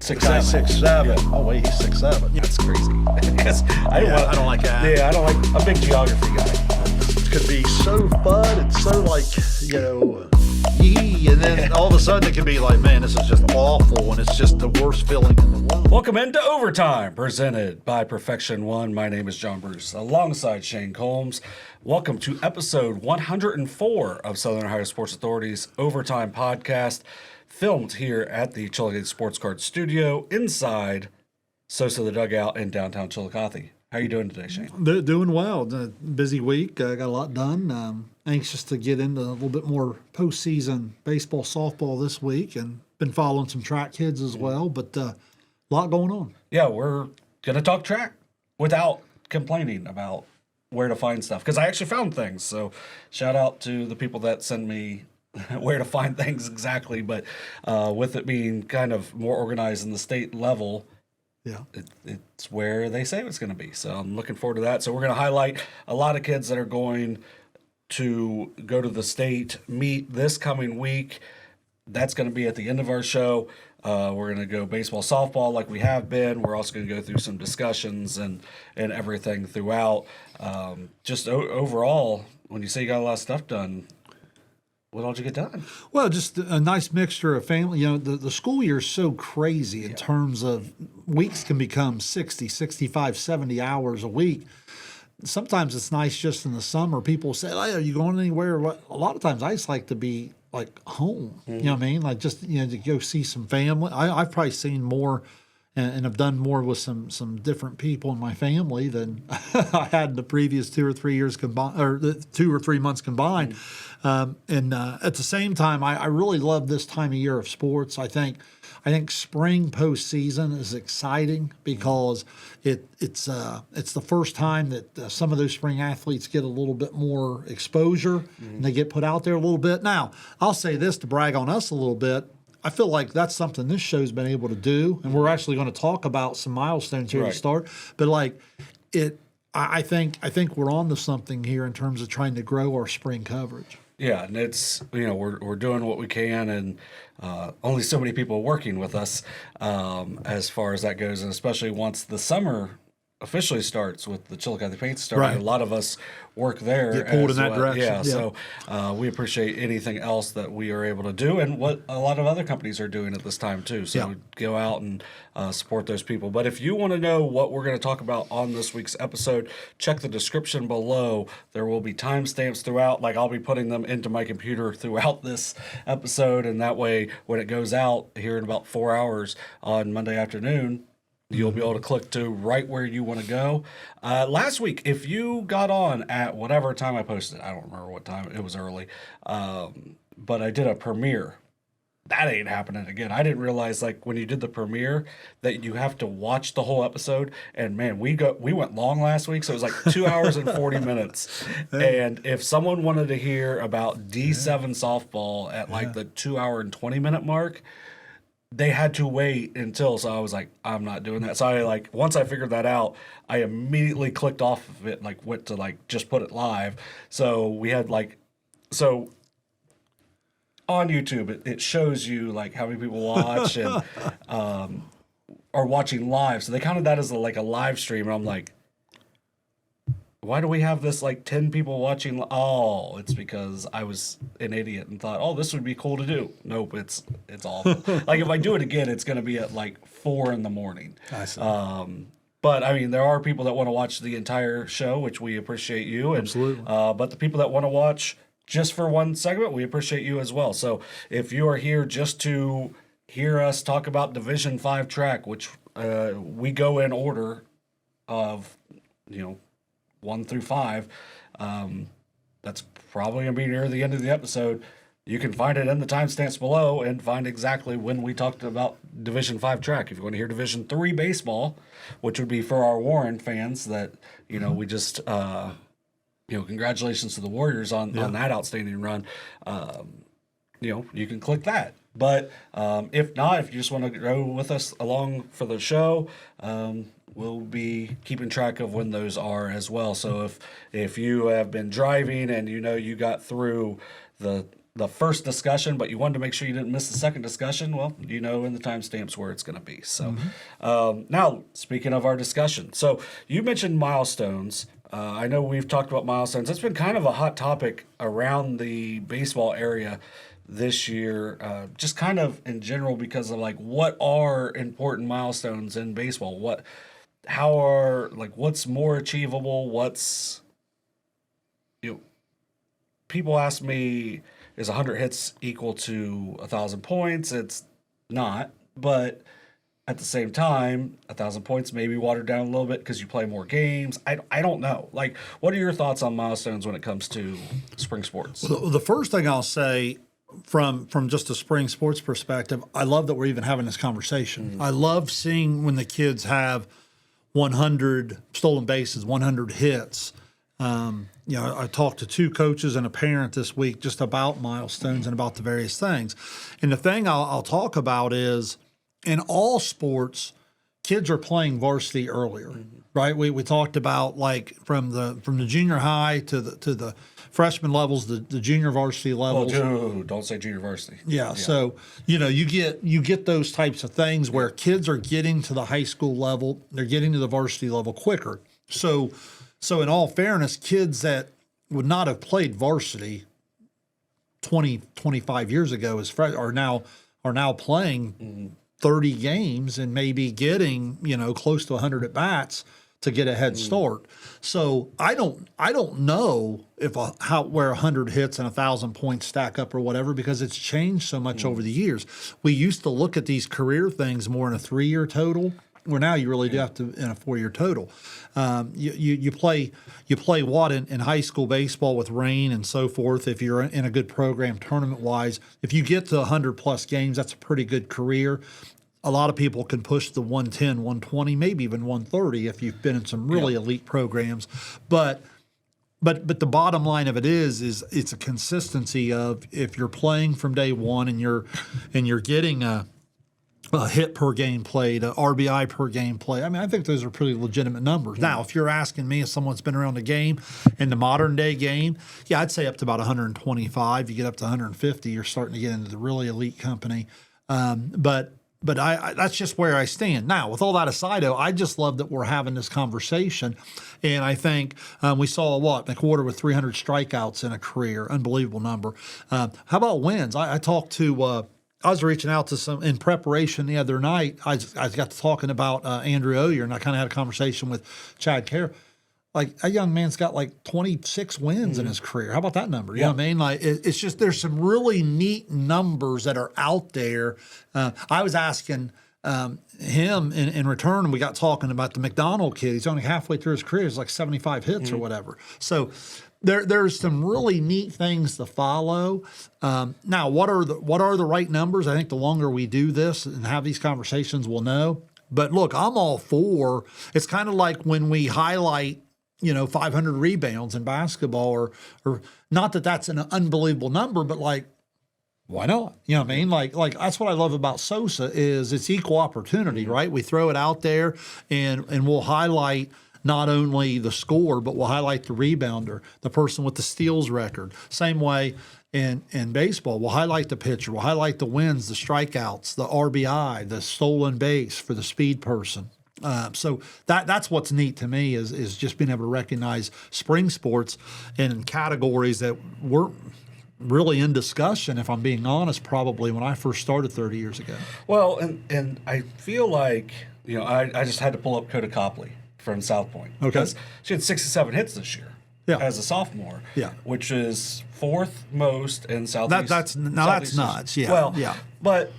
6'7". 6'7". Yeah. Oh wait, he's 6'7". That's crazy. I don't like that. Yeah, I don't like a big geography guy. It could be so fun and so yee, and then all of a sudden it can be like, man, this is just awful, and it's just the worst feeling in the world. Welcome into Overtime, presented by Perfection One. My name is John Bruce, alongside Shayne Combs. Welcome to episode 104 of Southern Ohio Sports Authority's Overtime podcast, filmed here at the Chillicothe Sports Card Studio inside SOSA the Dugout in downtown Chillicothe. How are you doing today, Shayne? Doing well. Busy week. Got a lot done. Anxious to get into a little bit more postseason baseball, softball this week, and been following some track kids as well. But a lot going on. Yeah, we're gonna talk track without complaining about where to find stuff, because I actually found things. So shout out to the people that send me where to find things exactly. But with it being kind of more organized in the state level, yeah, it's where they say it's going to be. So I'm looking forward to that. So we're going to highlight a lot of kids that are going to go to the state meet this coming week. That's going to be at the end of our show. We're going to go baseball, softball like we have been. We're also going to go through some discussions and everything throughout. Just overall, when you say you got a lot of stuff done, what all did you get done? Well, just a nice mixture of family. You know, the school year is so crazy in terms of weeks can become 60, 65, 70 hours a week. Sometimes it's nice just in the summer. People say, hey, are you going anywhere? A lot of times I just like to be like home. You know what I mean? Like just, to go see some family. I've probably seen more and have done more with some different people in my family than I had in the previous 2 or 3 years combined, or the 2 or 3 months combined. And at the same time, I really love this time of year of sports. I think spring postseason is exciting because it's the first time that some of those spring athletes get a little bit more exposure and they get put out there a little bit. Now, I'll say this to brag on us a little bit. I feel like that's something this show's been able to do, and we're actually going to talk about some milestones here to start. But I think we're on to something here in terms of trying to grow our spring coverage. Yeah, and it's, we're doing what we can, and only so many people working with us as far as that goes, and especially once the summer officially starts with the Chillicothe Paint starting. Right. A lot of us work there. Get pulled in that well. direction. Yeah, so we appreciate anything else that we are able to do, and what a lot of other companies are doing at this time too. So we go out and support those people. But if you want to know what we're going to talk about on this week's episode, check the description below. There will be timestamps throughout. Like I'll be putting them into my computer throughout this episode, and that way when it goes out here in about 4 hours on Monday afternoon, you'll be able to click to right where you want to go. Last week, if you got on at whatever time I posted, I don't remember what time, it was early, but I did a premiere. That ain't happening again. I didn't realize, like, when you did the premiere that you have to watch the whole episode. And man, we went long last week, so it was like 2 hours and 40 minutes. And if someone wanted to hear about D7 softball at like the 2 hour and 20 minute mark, they had to wait until, so I was like, I'm not doing that. So I once I figured that out, I immediately clicked off of it, and went to just put it live. So we had so on YouTube, it shows you how many people watch and are watching live. So they counted that as a live stream, and I'm like, why do we have this 10 people watching? Oh, it's because I was an idiot and thought, this would be cool to do. Nope, it's awful. If I do it again, it's going to be at 4 in the morning. I see. But I mean, there are people that want to watch the entire show, which we appreciate you. And, absolutely. But the people that want to watch just for one segment, we appreciate you as well. So if you are here just to hear us talk about Division 5 track, which we go in order of, 1 through 5, that's probably going to be near the end of the episode. You can find it in the timestamps below and find exactly when we talked about Division 5 track. If you want to hear Division 3 baseball, which would be for our Warren fans that, we just, congratulations to the Warriors on that outstanding run. You can click that. But if not, if you just want to go with us along for the show, we'll be keeping track of when those are as well. So if you have been driving and you got through the the first discussion, but you wanted to make sure you didn't miss the second discussion, well, you know in the timestamps where it's going to be. So now, speaking of our discussion, so you mentioned milestones. I know we've talked about milestones. It's been kind of a hot topic around the baseball area this year, just kind of in general because of like what are important milestones in baseball? What's more achievable? People ask me, is 100 hits equal to 1,000 points? It's not, but at the same time, 1,000 points may be watered down a little bit because you play more games. I don't know. Like, what are your thoughts on milestones when it comes to spring sports? Well, the first thing I'll say from just a spring sports perspective, I love that we're even having this conversation. Mm-hmm. I love seeing when the kids have 100 stolen bases, 100 hits. I talked to 2 coaches and a parent this week just about milestones and about the various things. And the thing I'll talk about is in all sports, kids are playing varsity earlier, right? We talked about like from the junior high to the freshman levels, the junior varsity levels. Oh, don't say junior varsity. Yeah. So, you get those types of things where kids are getting to the high school level, they're getting to the varsity level quicker. So in all fairness, kids that would not have played varsity 20, 25 years ago are now playing 30 games and maybe getting, close to 100 at bats to get a head start. So I don't know where 100 hits and 1,000 points stack up or whatever, because it's changed so much over the years. We used to look at these career things more in a 3-year total, where now you really do have to in a 4-year total. You play what in high school baseball with rain and so forth. If you're in a good program tournament wise, if you get to 100+ games, that's a pretty good career. A lot of people can push the 110, 120, maybe even 130 if you've been in some really elite programs. But the bottom line of it is it's a consistency of if you're playing from day one and you're getting a hit per game played, a RBI per game played. I mean, I think those are pretty legitimate numbers. Now, if you're asking me if someone's been around the game, in the modern day game, I'd say up to about 125. You get up to 150, you're starting to get into the really elite company. But I that's just where I stand. Now, with all that aside, though, I just love that we're having this conversation. And I think we saw McWhorter with 300 strikeouts in a career, unbelievable number. How about wins? I talked to I was reaching out to some in preparation the other night. I got to talking about Andrew Oyer, and I kind of had a conversation with Chad Kerr. Like, a young man's got like 26 wins in his career. How about that number? You know what I mean? Like, it's just there's some really neat numbers that are out there. I was asking him in return, and we got talking about the McDonald kid. He's only halfway through his career. He's like 75 hits or whatever. So there's some really neat things to follow. Now, what are the right numbers? I think the longer we do this and have these conversations, we'll know. But look, I'm all for. It's kind of like when we highlight 500 rebounds in basketball, or not that that's an unbelievable number, but like, why not? You know what I mean? Like that's what I love about SOSA is it's equal opportunity, right? We throw it out there and we'll highlight not only the score, but we'll highlight the rebounder, the person with the steals record. Same way in baseball, we'll highlight the pitcher, we'll highlight the wins, the strikeouts, the RBI, the stolen base for the speed person. So that's what's neat to me is just being able to recognize spring sports in categories that weren't really in discussion, if I'm being honest, probably when I first started 30 years ago. Well, and I feel like, I just had to pull up Coda Copley from South Point. Okay. She had 67 hits this year as a sophomore, which is 4th most in Southeast. That's nuts. Yeah. Well, but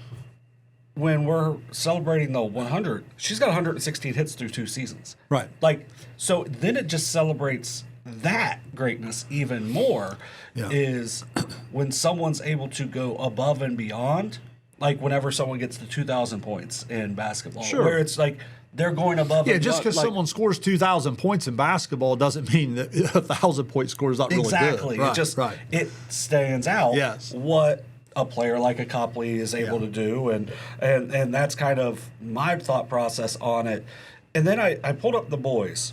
when we're celebrating the 100, she's got 116 hits through 2 seasons. Right. Like, so then it just celebrates that greatness even more is when someone's able to go above and beyond, like whenever someone gets to 2,000 points in basketball, where it's like they're going above and beyond. Just because someone scores 2,000 points in basketball doesn't mean that a 1,000-point score is not really good. Exactly. It stands out what a player like a Copley is able to do, and that's kind of my thought process on it. And then I pulled up the boys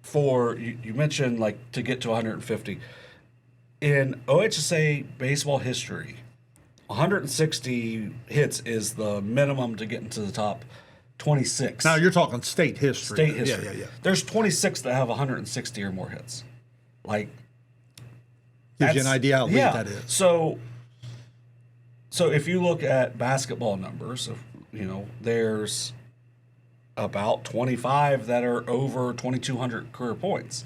for you mentioned like to get to 150. in OHSA baseball history, 160 hits is the minimum to get into the top 26. Now you're talking state history. State history. Yeah. There's 26 that have 160 or more hits. Like, gives you an idea how elite that is. So if you look at basketball numbers, there's about 25 that are over 2,200 career points.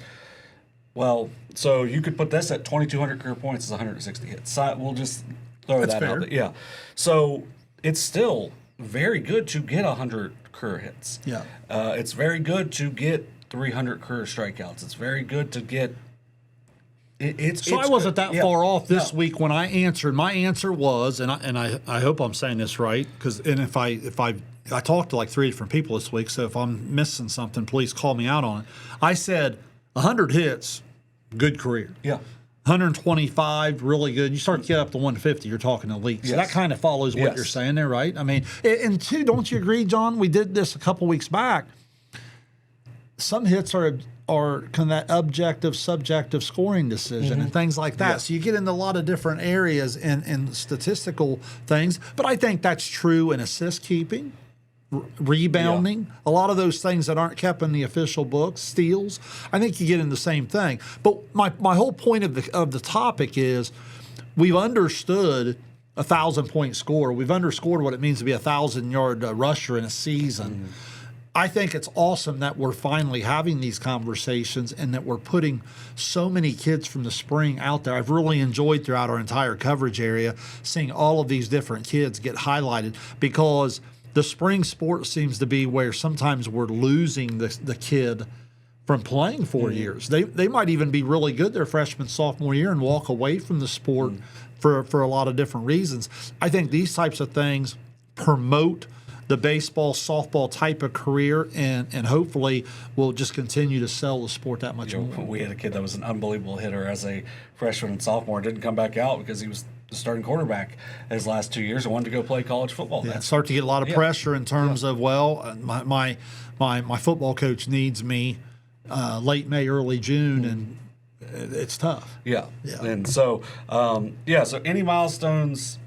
Well, so you could put this at 2,200 career points is 160 hits. So we'll just throw that out there. Yeah. So it's still very good to get 100 career hits. Yeah. It's very good to get 300 career strikeouts. It's very good to get. I wasn't that far off this week when I answered. My answer was, and I hope I'm saying this right, if I talked to like 3 different people this week, so if I'm missing something, please call me out on it. I said 100 hits, good career. Yeah. 125, really good. You start to get up to 150, you're talking elite. So that kind of follows what you're saying there, right? I mean, and two, don't you agree, John? We did this a couple weeks back. Some hits are kind of that objective, subjective scoring decision and things like that. Yeah. So you get into a lot of different areas and statistical things. But I think that's true in assist keeping, rebounding, a lot of those things that aren't kept in the official books, steals. I think you get in the same thing. But my whole point of the topic is we've understood 1,000-point score. We've underscored what it means to be a 1,000-yard rusher in a season. I think it's awesome that we're finally having these conversations and that we're putting so many kids from the spring out there. I've really enjoyed throughout our entire coverage area seeing all of these different kids get highlighted, because the spring sport seems to be where sometimes we're losing the kid from playing 4 years. They might even be really good their freshman, sophomore year and walk away from the sport for a lot of different reasons. I think these types of things promote the baseball, softball type of career, and hopefully will just continue to sell the sport that much more. We had a kid that was an unbelievable hitter as a freshman and sophomore, didn't come back out because he was the starting quarterback his last 2 years and wanted to go play college football. Yeah, start to get a lot of pressure in terms of, my football coach needs me late May, early June, and it's tough. Yeah. And so, so any milestones.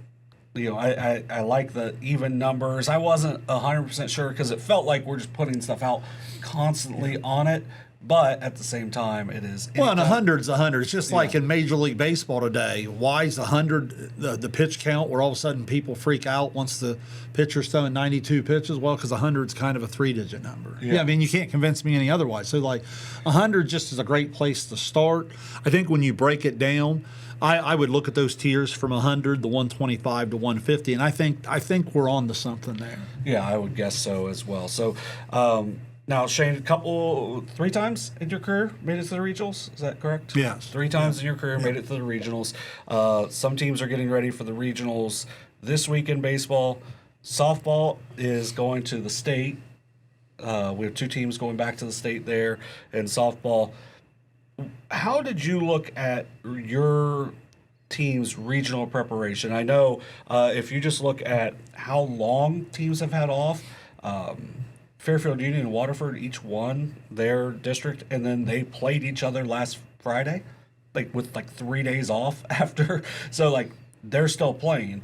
I like the even numbers. I wasn't 100% sure because it felt like we're just putting stuff out constantly on it. But at the same time, it is. Well, and 100's 100. It's just like in Major League Baseball today. Why is 100 the pitch count where all of a sudden people freak out once the pitcher's throwing 92 pitches? Well, because 100's kind of a 3-digit number. Yeah, I mean, you can't convince me any otherwise. So, 100 just is a great place to start. I think when you break it down, I would look at those tiers from 100, the 125 to 150, and I think we're on to something there. Yeah, I would guess so as well. So now, Shayne, 3 times in your career made it to the regionals. Is that correct? Yes. 3 times in your career made it to the regionals. Some teams are getting ready for the regionals this week in baseball. Softball is going to the state. We have 2 teams going back to the state there in softball. How did you look at your team's regional preparation? I know if you just look at how long teams have had off, Fairfield Union and Waterford each won their district, and then they played each other last Friday, with 3 days off after. So they're still playing.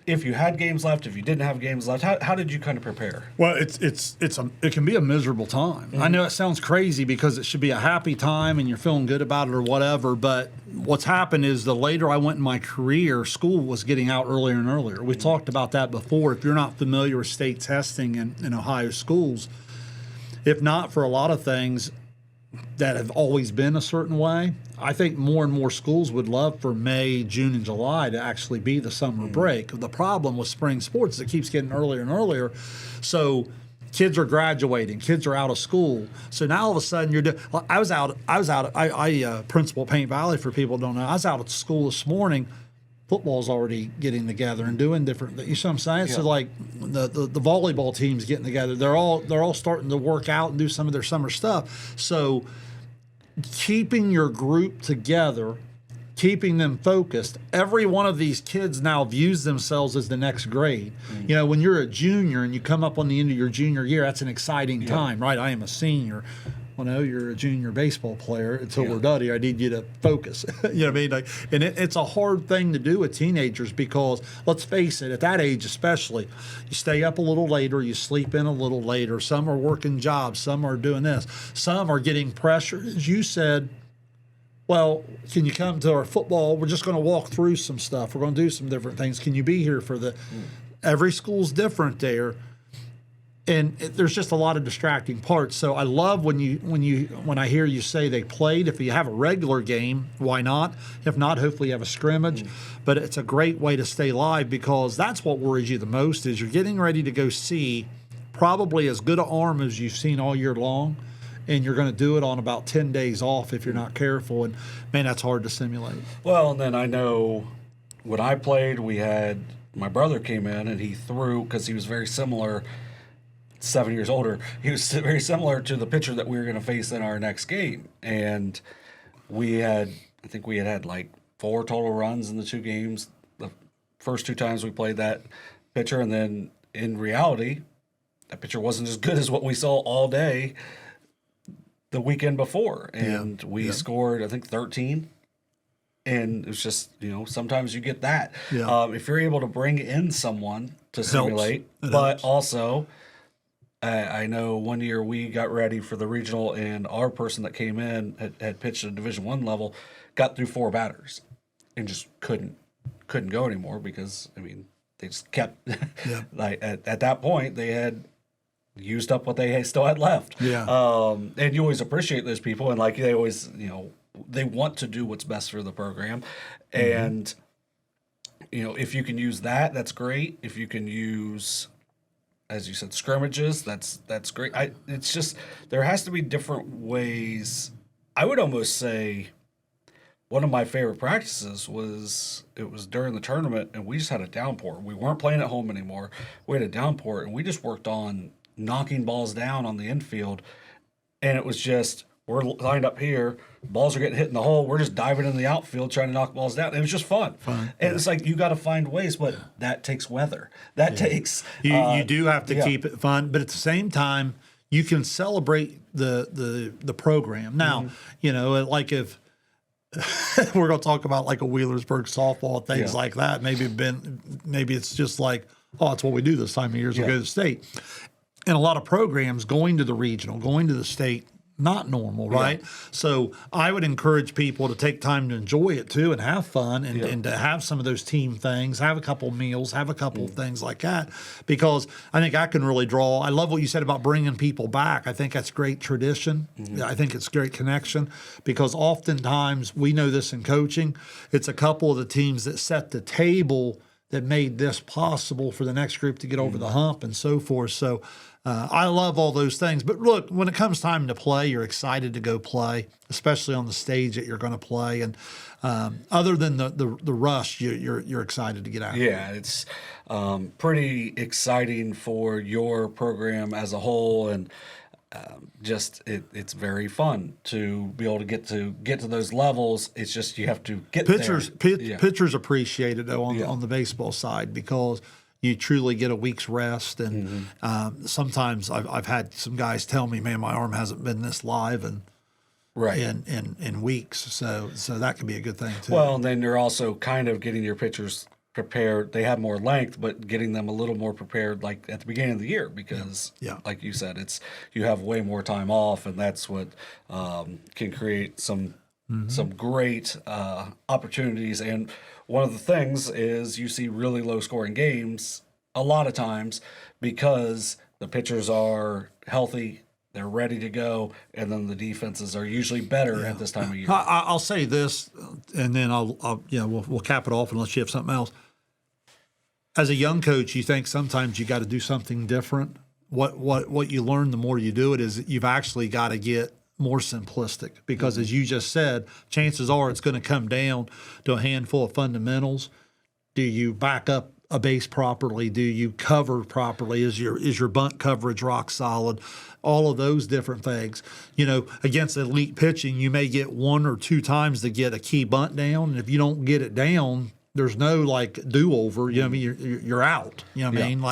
If you had games left, if you didn't have games left, how did you kind of prepare? Well, it can be a miserable time. I know it sounds crazy because it should be a happy time and you're feeling good about it or whatever, but what's happened is the later I went in my career, school was getting out earlier and earlier. We talked about that before. If you're not familiar with state testing in Ohio schools, if not for a lot of things that have always been a certain way, I think more and more schools would love for May, June, and July to actually be the summer break. The problem with spring sports is it keeps getting earlier and earlier. So kids are graduating, kids are out of school. So now all of a sudden I principal at Paint Valley, for people who don't know. I was out at school this morning. Football's already getting together and doing different things. You see what I'm saying? Yeah. So the volleyball team's getting together. They're all starting to work out and do some of their summer stuff. So keeping your group together, keeping them focused. Every one of these kids now views themselves as the next grade. Mm-hmm. When you're a junior and you come up on the end of your junior year, that's an exciting time, right? I am a senior. well, no, you're a junior baseball player. Until Yeah. we're done here, I need you to focus. You know what I mean? Like, and it's a hard thing to do with teenagers because, let's face it, at that age especially, you stay up a little later, you sleep in a little later. Some are working jobs, some are doing this, some are getting pressure. As you said, well, can you come to our football? We're just going to walk through some stuff. We're going to do some different things. Can you be here for the? Every school's different there. And there's just a lot of distracting parts. So I love when I hear you say they played. If you have a regular game, why not? If not, hopefully you have a scrimmage. But it's a great way to stay live because that's what worries you the most is you're getting ready to go see probably as good an arm as you've seen all year long, and you're going to do it on about 10 days off if you're not careful. And, man, that's hard to simulate. Well, and then I know when I played, we had my brother came in and he threw because he was very similar. 7 years older, he was very similar to the pitcher that we were going to face in our next game. And I think we had like 4 total runs in the 2 games, the first 2 times we played that pitcher. And then in reality, that pitcher wasn't as good as what we saw all day the weekend before. And we scored, I think, 13. And it's just, sometimes you get that. Yeah. If you're able to bring in someone to simulate, It but helps. also... I know one year we got ready for the regional, and our person that came in had pitched at a Division I level, got through 4 batters, and just couldn't go anymore because they just kept like at that point they had used up what they still had left. Yeah. And you always appreciate those people, and like they always they want to do what's best for the program, and if you can use that, that's great. If you can use, as you said, scrimmages, that's great. It's just there has to be different ways. I would almost say one of my favorite practices was during the tournament, and we just had a downpour. We weren't playing at home anymore. We had a downpour, and we just worked on knocking balls down on the infield, and it was just we're lined up here, balls are getting hit in the hole. We're just diving in the outfield trying to knock balls down. It was just fun. And it's like you got to find ways, but that takes weather. That takes you do have to keep it fun, but at the same time, you can celebrate the program. Now, like if we're going to talk about like a Wheelersburg softball, things like that. Maybe it's just like, oh, it's what we do this time of year. So we go to the state. And a lot of programs going to the regional, going to the state, not normal, right? So I would encourage people to take time to enjoy it too and have fun and to have some of those team things, have a couple meals, have a couple of things like that, because I think I can really draw. I love what you said about bringing people back. I think that's great tradition. I think it's great connection because oftentimes we know this in coaching. It's a couple of the teams that set the table that made this possible for the next group to get over the hump and so forth. So I love all those things. But look, when it comes time to play, you're excited to go play, especially on the stage that you're going to play. And other than the rush, you're excited to get out. Yeah, it's pretty exciting for your program as a whole, and it's very fun to be able to get to those levels. It's just you have to get pitchers. there. Pitchers appreciate it though on the baseball side because you truly get a week's rest. And sometimes I've had some guys tell me, "Man, my arm hasn't been this live in weeks." So that can be a good thing too. Well, and then you're also kind of getting your pitchers prepared. They have more length, but getting them a little more prepared, like at the beginning of the year, because, like you said, you have way more time off, and that's what can create some great opportunities. And one of the things is you see really low scoring games a lot of times because the pitchers are healthy. They're ready to go, and then the defenses are usually better at this time of year. I'll say this, and then we'll cap it off unless you have something else. As a young coach, you think sometimes you got to do something different. What you learn the more you do it is you've actually got to get more simplistic because, as you just said, chances are it's going to come down to a handful of fundamentals. Do you back up a base properly? Do you cover properly? Is your bunt coverage rock solid? All of those different things. Against elite pitching, you may get 1 or 2 times to get a key bunt down, and if you don't get it down, there's no like do-over. You're out. I mean?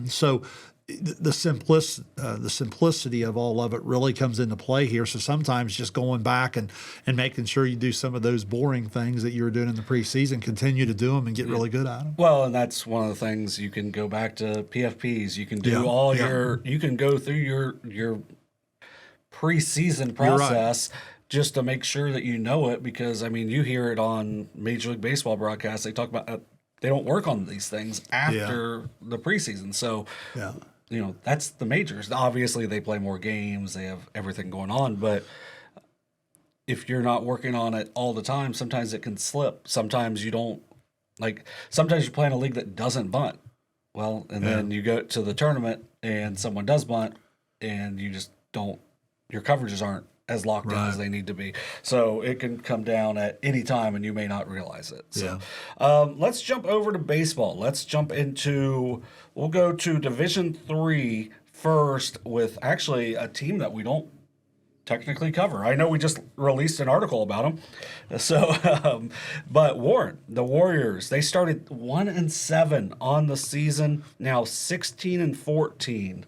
So the simplicity of all of it really comes into play here. So sometimes just going back and making sure you do some of those boring things that you were doing in the preseason, continue to do them and get really good at them. Well, and that's one of the things. You can go back to PFPs. You can do you can go through your preseason process just to make sure that you know it, because I mean, you hear it on Major League Baseball broadcasts. They talk about they don't work on these things after the preseason. So, you know, that's the majors. Obviously, they play more games. They have everything going on. But if you're not working on it all the time, sometimes it can slip. Sometimes you don't. Like, sometimes you play in a league that doesn't bunt. Well, and then you go to the tournament and someone does bunt and you just don't. Your coverages aren't as locked down as they need to be. So it can come down at any time and you may not realize it. So let's jump over to baseball. Let's jump into, we'll go to Division III first with actually a team that we don't technically cover. I know we just released an article about them. So, but Warren, the Warriors, they started 1-7 on the season, now 16-14.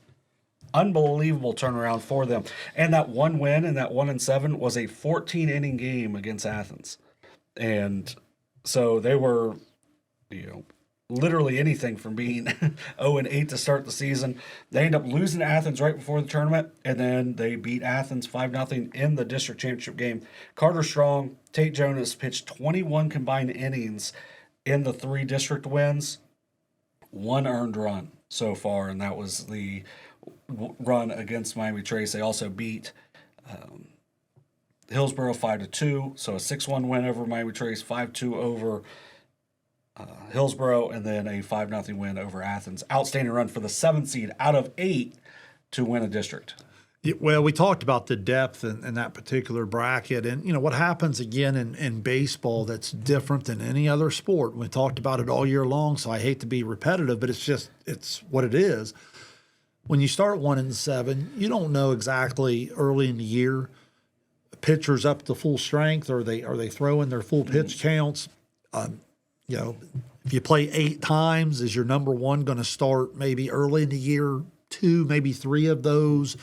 Unbelievable turnaround for them. And that one win and that 1-7 was a 14-inning game against Athens. And so they were, you know, literally anything from being 0-8 to start the season. They end up losing to Athens right before the tournament, and then they beat Athens 5-0 in the district championship game. Carter Strong, Tate Jonas pitched 21 combined innings in the 3 district wins, 1 earned run so far, and that was the run against Miami Trace. They also beat Hillsborough 5-2, so a 6-1 win over Miami Trace, 5-2 over Hillsborough, and then a 5-0 win over Athens. Outstanding run for the 7th seed out of 8 to win a district. Well, we talked about the depth in that particular bracket, and you know what happens again in baseball that's different than any other sport. We talked about it all year long, so I hate to be repetitive, but it's what it is. When you start 1-7, you don't know exactly early in the year. Pitchers up to full strength, or they throwing their full pitch counts. You know, if you play 8 times, is your number one going to start maybe early in the year? 2, maybe 3 of those.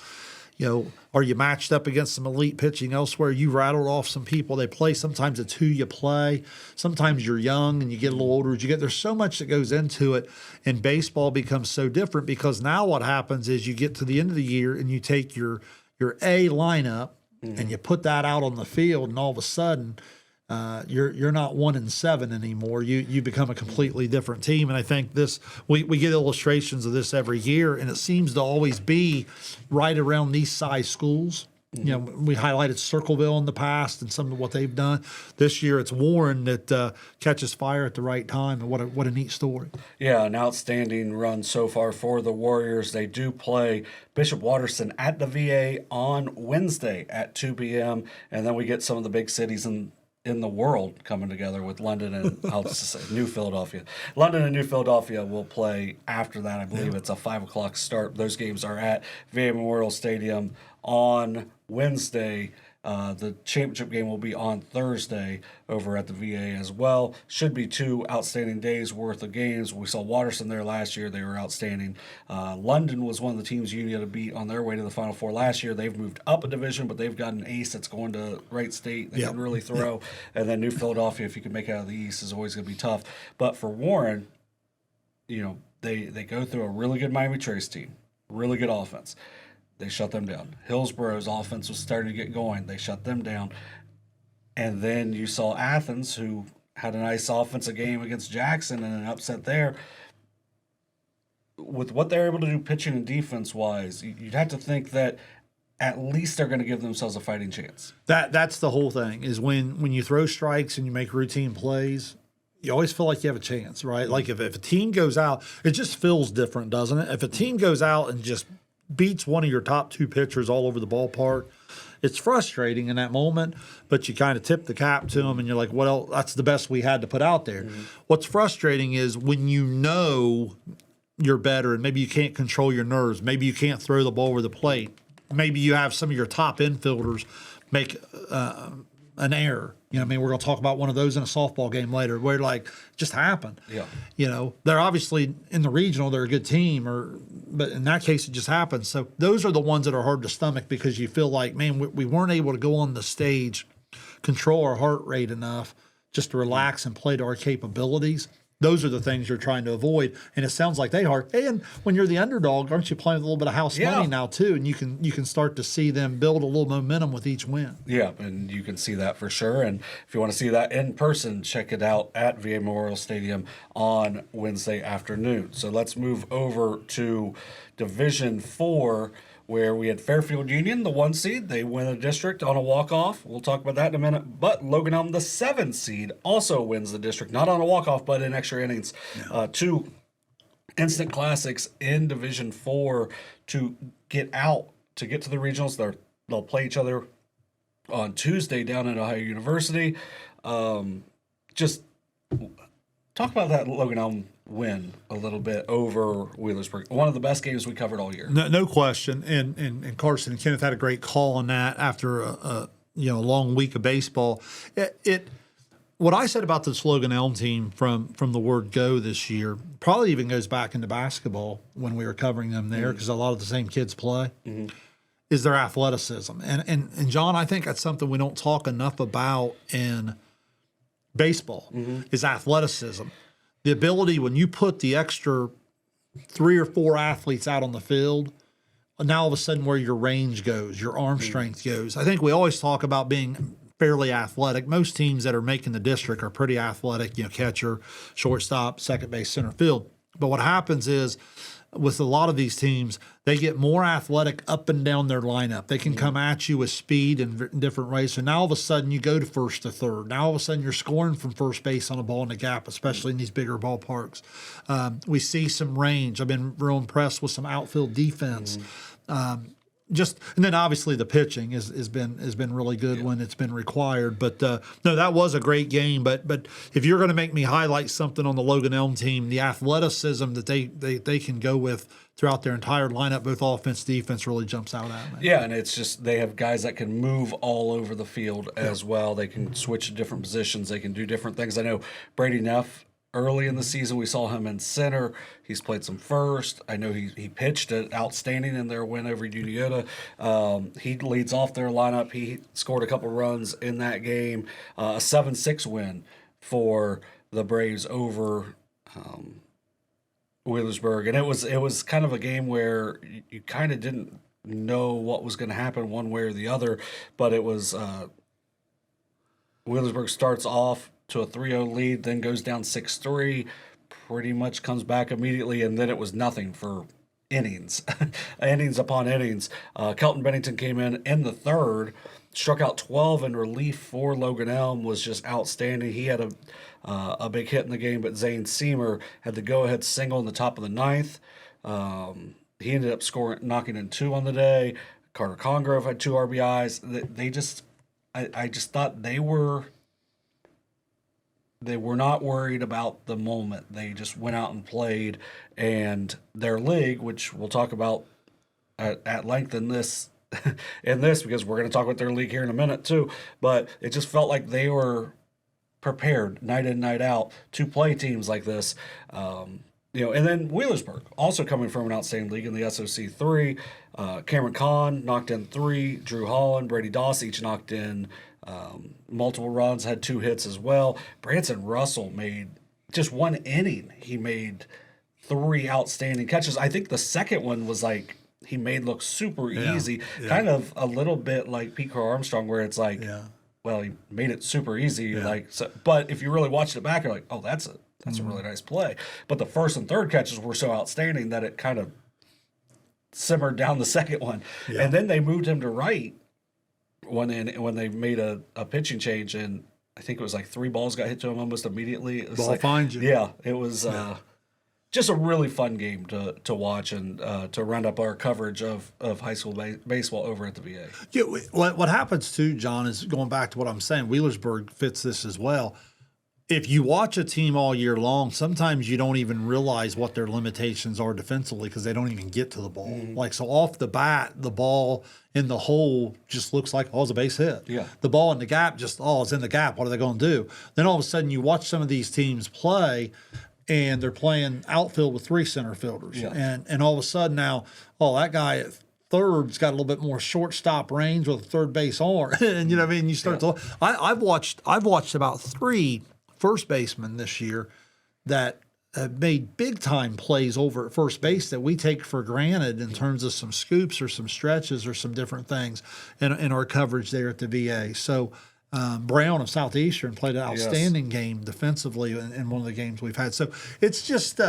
You know, are you matched up against some elite pitching elsewhere? You rattled off some people they play. Sometimes it's who you play. Sometimes you're young and you get a little older. There's so much that goes into it, and baseball becomes so different because now what happens is you get to the end of the year and you take your A lineup and you put that out on the field, and all of a sudden you're not 1-7 anymore. You become a completely different team. And I think we get illustrations of this every year, and it seems to always be right around these size schools. You know, we highlighted Circleville in the past and some of what they've done. This year, it's Warren that catches fire at the right time, and what a neat story. Yeah, an outstanding run so far for the Warriors. They do play Bishop Watterson at the VA on Wednesday at 2 p.m., and then we get some of the big cities in the world coming together with London and I'll just say New Philadelphia. London and New Philadelphia will play after that. I believe it's a 5 o'clock start. Those games are at VA Memorial Stadium on Wednesday. The championship game will be on Thursday over at the VA as well. Should be 2 outstanding days worth of games. We saw Watterson there last year. They were outstanding. London was one of the teams you needed to beat on their way to the Final Four last year. They've moved up a division, but they've got an ace that's going to Wright State. They can really throw. And then New Philadelphia, if you can make it out of the East, is always going to be tough. But for Warren, you know, they go through a really good Miami Trace team, really good offense. They shut them down. Hillsborough's offense was starting to get going. They shut them down. And then you saw Athens, who had a nice offensive game against Jackson and an upset there. With what they're able to do pitching and defense-wise, you'd have to think that at least they're going to give themselves a fighting chance. That's the whole thing, is when you throw strikes and you make routine plays, you always feel like you have a chance, right? Like if a team goes out, it just feels different, doesn't it? If a team goes out and just beats one of your top 2 pitchers all over the ballpark, it's frustrating in that moment, but you kind of tip the cap to them and you're like, well, that's the best we had to put out there. What's frustrating is when you know you're better and maybe you can't control your nerves, maybe you can't throw the ball over the plate, maybe you have some of your top infielders make an error. You know what I mean? We're going to talk about one of those in a softball game later where, like, it just happened. Yeah. You know, they're obviously in the regional, they're a good team, or but in that case, it just happens. So those are the ones that are hard to stomach because you feel like, man, we weren't able to go on the stage, control our heart rate enough just to relax and play to our capabilities. Those are the things you're trying to avoid, and it sounds like they are. And when you're the underdog, aren't you playing with a little bit of house money now too? And you can start to see them build a little momentum with each win. Yeah, and you can see that for sure. And if you want to see that in person, check it out at VA Memorial Stadium on Wednesday afternoon. So let's move over to Division 4, where we had Fairfield Union, the 1 seed. They win the district on a walk-off. We'll talk about that in a minute. But Logan Elm, the 7 seed, also wins the district, not on a walk-off, but in extra innings. 2 instant classics in Division 4 to get out, to get to the regionals. They'll play each other on Tuesday down at Ohio University. Just talk about that Logan Elm win a little bit over Wheelersburg. One of the best games we covered all year. No question. And Carson and Kenneth had a great call on that after a long week of baseball. What I said about this Logan Elm team from the word go this year probably even goes back into basketball when we were covering them there because a lot of the same kids play. Is their athleticism. And John, I think that's something we don't talk enough about in baseball is athleticism. The ability when you put the extra 3 or 4 athletes out on the field, now all of a sudden where your range goes, your arm strength goes. I think we always talk about being fairly athletic. Most teams that are making the district are pretty athletic, catcher, shortstop, second base, center field. But what happens is with a lot of these teams, they get more athletic up and down their lineup. They can come at you with speed in different ways. So now all of a sudden you go to first to third. Now all of a sudden you're scoring from first base on a ball in the gap, especially in these bigger ballparks. We see some range. I've been real impressed with some outfield defense. And then obviously the pitching has been really good when it's been required. But no, that was a great game. But if you're going to make me highlight something on the Logan Elm team, the athleticism that they can go with throughout their entire lineup, both offense, defense, really jumps out at me. Yeah, and it's just they have guys that can move all over the field as well. They can switch to different positions. They can do different things. I know Brady Neff. Early in the season, we saw him in center. He's played some first. I know he pitched it outstanding in their win over Uniota. He leads off their lineup. He scored a couple runs in that game. A 7-6 win for the Braves over Wheelersburg. And it was kind of a game where you kind of didn't know what was going to happen one way or the other. But it was Wheelersburg starts off to a 3-0 lead, then goes down 6-3, pretty much comes back immediately, and then it was nothing for innings, innings upon innings. Kelton Bennington came in the third, struck out 12 in relief for Logan Elm, was just outstanding. He had a big hit in the game, but Zane Seymour had the go-ahead single in the top of the ninth. He ended up knocking in 2 on the day. Carter Congrove had 2 RBIs. I just thought they were not worried about the moment. They just went out and played, and their league, which we'll talk about at length in this because we're going to talk about their league here in a minute too, but it just felt like they were prepared night in, night out to play teams like this. And then Wheelersburg, also coming from an outstanding league in the SOC 3. Cameron Kahn knocked in 3. Drew Holland, Brady Doss each knocked in multiple runs, had 2 hits as well. Branson Russell made just 1 inning. He made 3 outstanding catches. I think the second one was like he made look super easy, kind of a little bit like Pete Crow Armstrong, where it's like, well, he made it super easy. But if you really watched it back, you're like, oh, that's a really nice play. But the first and third catches were so outstanding that it kind of simmered down the second one. Yeah. And then they moved him to right when they made a pitching change, and I think it was like 3 balls got hit to him almost immediately. It was Ball finds you. Yeah, it was just a really fun game to watch and to round up our coverage of high school baseball over at the VA. Yeah, what happens too, John, is going back to what I'm saying, Wheelersburg fits this as well. If you watch a team all year long, sometimes you don't even realize what their limitations are defensively because they don't even get to the ball. Like, so off the bat, the ball in the hole just looks like, it's a base hit. Yeah. The ball in the gap it's in the gap. What are they going to do? Then all of a sudden you watch some of these teams play, and they're playing outfield with 3 center fielders. Yeah. And all of a sudden now, that guy at third's got a little bit more shortstop range with a third base arm. And you know what I mean? You start to I've watched about 3 first basemen this year that have made big time plays over at first base that we take for granted in terms of some scoops or some stretches or some different things in our coverage there at the VA. So Brown of Southeastern played an outstanding game defensively in one of the games we've had. So it's just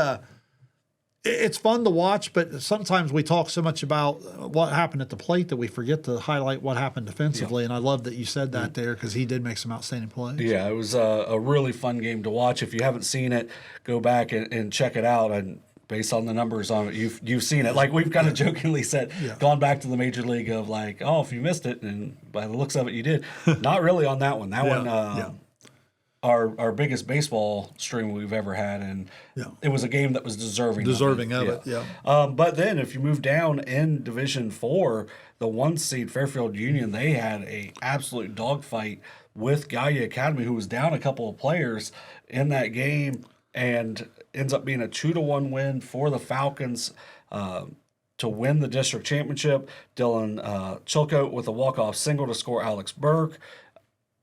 it's fun to watch, but sometimes we talk so much about what happened at the plate that we forget to highlight what happened defensively. And I love that you said that there because he did make some outstanding plays. Yeah, it was a really fun game to watch. If you haven't seen it, go back and check it out. And based on the numbers on it, you've seen it. Like we've kind of jokingly said, gone back to the major league of like, oh, if you missed it, and by the looks of it, you did. Not really on that one. That one. Our biggest baseball stream we've ever had, and it was a game that was deserving of it. But then if you move down in Division 4, the 1 seed Fairfield Union, they had a absolute dogfight with Gallia Academy, who was down a couple of players in that game, and ends up being a 2-1 win for the Falcons to win the district championship. Dylan Chillicothe with a walk-off single to score Alex Burg.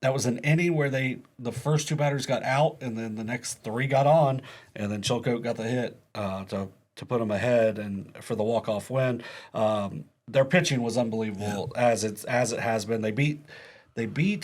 That was an inning where the first 2 batters got out, and then the next 3 got on, and then Chillicothe got the hit to put them ahead and for the walk-off win. Their pitching was unbelievable as it has been. They beat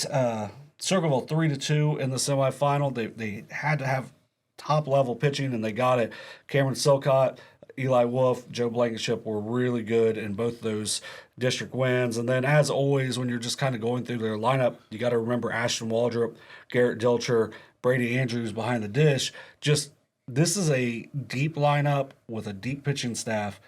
Circleville 3-2 in the semifinal. They had to have top level pitching, and they got it. Cameron Silcott, Eli Wolf, Joe Blankenship were really good in both those district wins. And then, as always, when you're just kind of going through their lineup, you got to remember Ashton Waldrop, Garrett Dilcher, Brady Andrews behind the dish. This is a deep lineup with a deep pitching staff.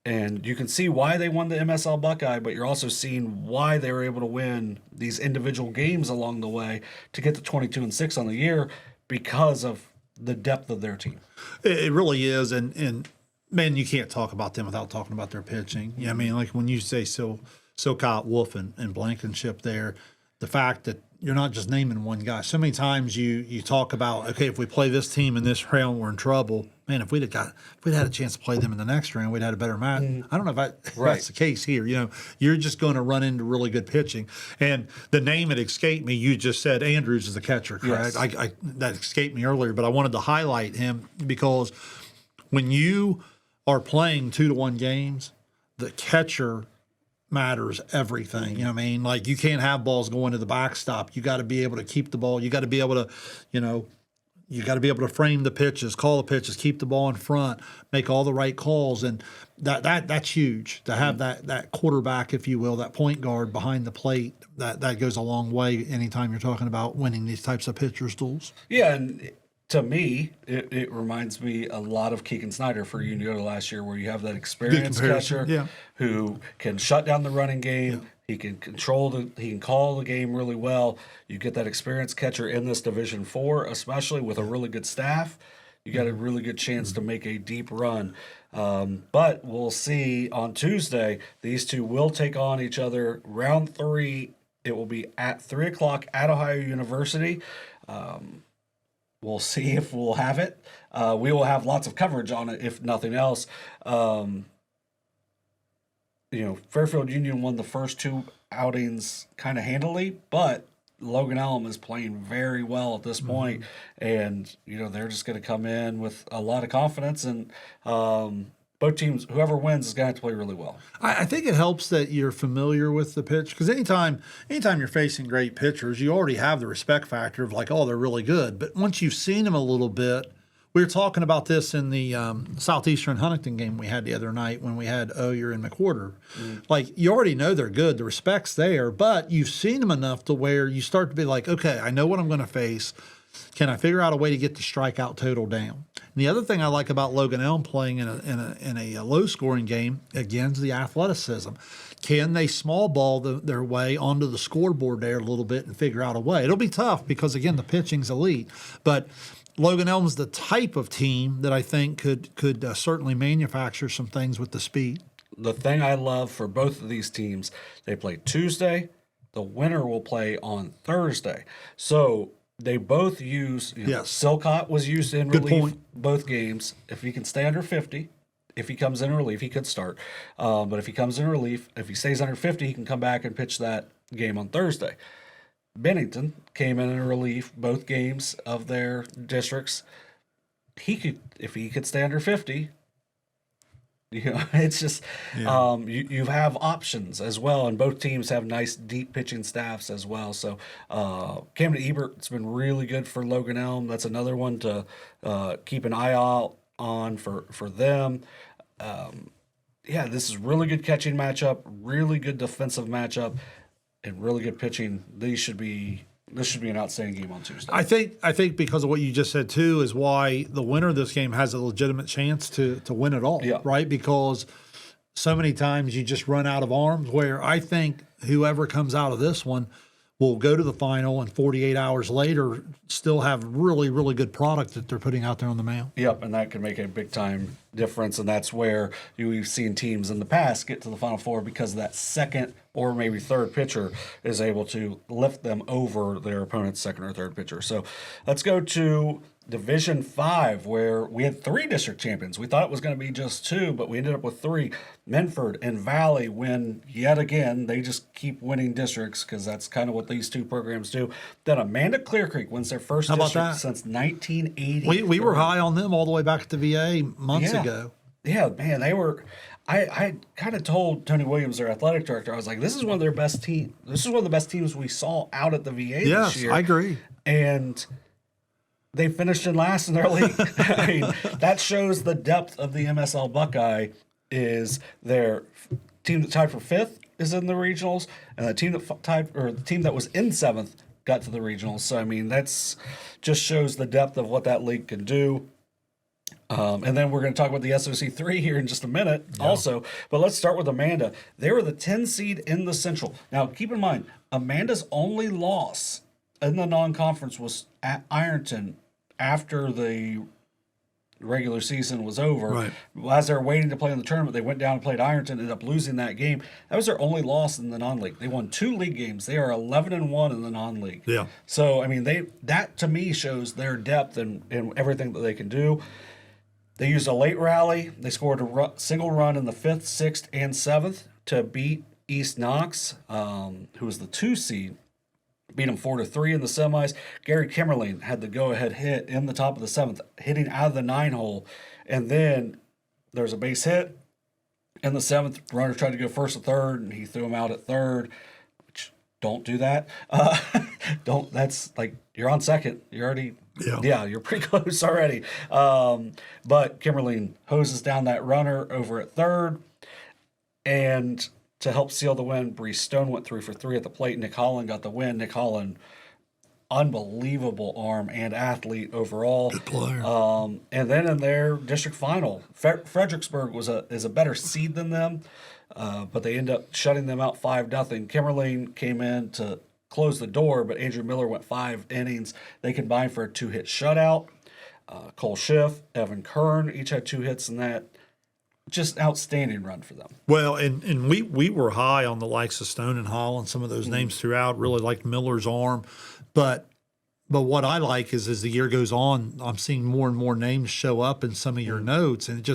And you can see why they won the MSL Buckeye, but you're also seeing why they were able to win these individual games along the way to get to 22-6 on the year because of the depth of their team. It really is, and man, you can't talk about them without talking about their pitching. I mean, like when you say Silcott, Wolf, and Blankenship there, the fact that you're not just naming one guy. So many times you talk about, okay, if we play this team in this round, we're in trouble. Man, if we'd had a chance to play them in the next round, we'd had a better match. I don't know if that's the case here. You know, you're just going to run into really good pitching. And the name that escaped me, you just said Andrews is the catcher, correct? Yes. That escaped me earlier, but I wanted to highlight him because when you are playing 2-1 games, the catcher matters everything. You know what I mean? Like you can't have balls going to the backstop. You got to be able to keep the ball. You got to be able to, you got to be able to frame the pitches, call the pitches, keep the ball in front, make all the right calls, and that's huge to have that quarterback, if you will, that point guard behind the plate. That goes a long way anytime you're talking about winning these types of pitchers' duels. Yeah, and to me, it reminds me a lot of Keegan Snyder for Uniola last year, where you have that experienced catcher who can shut down the running game. He can he can call the game really well. You get that experienced catcher in this Division 4, especially with a really good staff. You got a really good chance to make a deep run. But we'll see on Tuesday. These two will take on each other. Round 3, it will be at 3 o'clock at Ohio University. We'll see if we'll have it. We will have lots of coverage on it, if nothing else. Fairfield Union won the first 2 outings kind of handily, but Logan Elm is playing very well at this point, and they're just going to come in with a lot of confidence, and both teams, whoever wins, is going to have to play really well. I think it helps that you're familiar with the pitch, because anytime you're facing great pitchers, you already have the respect factor of like, oh, they're really good. But once you've seen them a little bit, we were talking about this in the Southeastern Huntington game we had the other night when we had Oyer and McWhorter. Like, you already know they're good. The respect's there, but you've seen them enough to where you start to be like, okay, I know what I'm going to face. Can I figure out a way to get the strikeout total down? And the other thing I like about Logan Elm playing in a low-scoring game, again, is the athleticism. Can they small ball their way onto the scoreboard there a little bit and figure out a way? It'll be tough because, again, the pitching's elite. But Logan Elm's the type of team that I think could certainly manufacture some things with the speed. The thing I love for both of these teams, they play Tuesday. The winner will play on Thursday. So they both use, Yes. Silcott was used in Good relief point. both games. If he can stay under 50, if he comes in relief, he could start. But if he comes in relief, if he stays under 50, he can come back and pitch that game on Thursday. Bennington came in relief both games of their districts. He could, if he could stay under 50, it's just you have options as well, and both teams have nice deep pitching staffs as well. So Camden Ebert's been really good for Logan Elm. That's another one to keep an eye out on for them. This is really good catching matchup, really good defensive matchup, and really good pitching. This should be an outstanding game on Tuesday. I think because of what you just said too is why the winner of this game has a legitimate chance to win it all, right? Because so many times you just run out of arms. Where I think whoever comes out of this one will go to the final and 48 hours later still have really, really good product that they're putting out there on the mound. Yep, and that can make a big time difference, and that's where we've seen teams in the past get to the Final Four because that second or maybe third pitcher is able to lift them over their opponent's second or third pitcher. So let's go to Division 5, where we had 3 district champions. We thought it was going to be just 2, but we ended up with 3. Minford and Valley win yet again. They just keep winning districts because that's kind of what these 2 programs do. Then Amanda-Clearcreek wins their first district since 1980. We were high on them all the way back at the VA months ago. Yeah, man, they were. I kind of told Tony Williams, their athletic director, I was like, "This is one of their best team. This is one of the best teams we saw out at the VA this year." Yes, I agree. And they finished in last in their league. I mean, that shows the depth of the MSL Buckeye. Is their team that tied for 5th is in the regionals, and the team that the team that was in 7th got to the regionals. So I mean, that's just shows the depth of what that league can do. And then we're going to talk about the SOC 3 here in just a minute also. But let's start with Amanda. They were the 10 seed in the Central. Now, keep in mind, Amanda's only loss in the non-conference was at Ironton after the regular season was over. Right. As they were waiting to play in the tournament, they went down and played Ironton, ended up losing that game. That was their only loss in the non-league. They won 2 league games. They are 11-1 in the non-league. Yeah. So, I mean, that to me shows their depth and everything that they can do. They used a late rally. They scored a single run in the 5th, 6th, and 7th to beat East Knox, who was the 2 seed. Beat them 4-3 in the semis. Gary Kimmerling had the go-ahead hit in the top of the 7th, hitting out of the 9 hole. And then there was a base hit in the 7th. Runner tried to go first to third, and he threw him out at third. Which, don't do that. That's like, you're on second. You're already... Yeah, you're pretty close already. But Kimmerling hoses down that runner over at third. And to help seal the win, Bree Stone went 3 for 3 at the plate. Nick Holland got the win. Nick Holland, unbelievable arm and athlete overall. Good player. And then in their district final, Fredericksburg is a better seed than them, but they end up shutting them out 5-0. Kimmerling came in to close the door, but Andrew Miller went 5 innings. They combined for a 2-hit shutout. Cole Schiff, Evan Kern each had 2 hits in that. Just outstanding run for them. Well, and we were high on the likes of Stone and Hall and some of those names throughout. Really liked Miller's arm, but what I like is as the year goes on, I'm seeing more and more names show up in some of your notes, and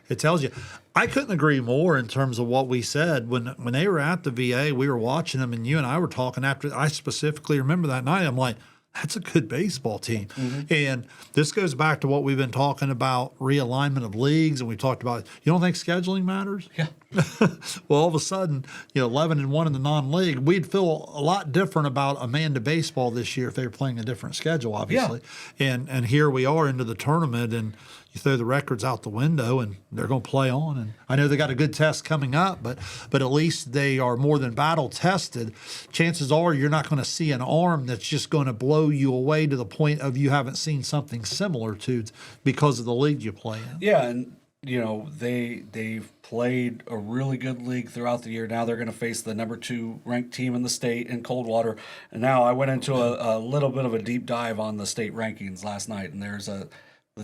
it tells you. I couldn't agree more in terms of what we said when they were at the VA. We were watching them, and you and I were talking after. I specifically remember that night. I'm like, that's a good baseball team. And this goes back to what we've been talking about, realignment of leagues, and we talked about, you don't think scheduling matters? Yeah. Well, all of a sudden, 11-1 in the non-league, we'd feel a lot different about Amanda baseball this year if they were playing a different schedule, obviously. Yeah. And here we are into the tournament, and you throw the records out the window, and they're going to play on. And I know they got a good test coming up, but at least they are more than battle tested. Chances are you're not going to see an arm that's just going to blow you away to the point of you haven't seen something similar to because of the league you play in. Yeah, and they've played a really good league throughout the year. Now they're going to face the number 2 ranked team in the state in Coldwater. And now I went into a little bit of a deep dive on the state rankings last night, and there's the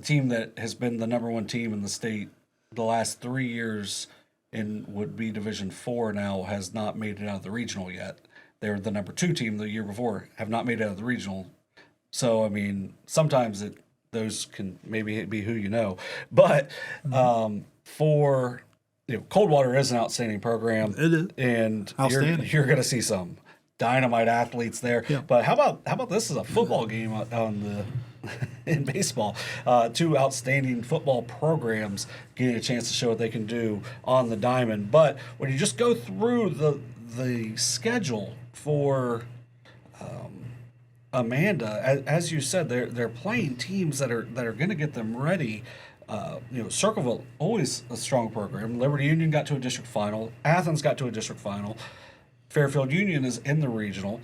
team that has been the number 1 team in the state the last 3 years and would be Division 4 now has not made it out of the regional yet. They were the number 2 team the year before, have not made it out of the regional. So, I mean, sometimes those can maybe be who you know. But for, Coldwater is an outstanding program. It is. And Outstanding. you're going to see some dynamite athletes there. Yeah. But how about this is a football game in baseball? Two outstanding football programs getting a chance to show what they can do on the diamond. But when you just go through the schedule for Amanda, as you said, they're playing teams that are going to get them ready. Circleville, always a strong program. Liberty Union got to a district final. Athens got to a district final. Fairfield Union is in the regional.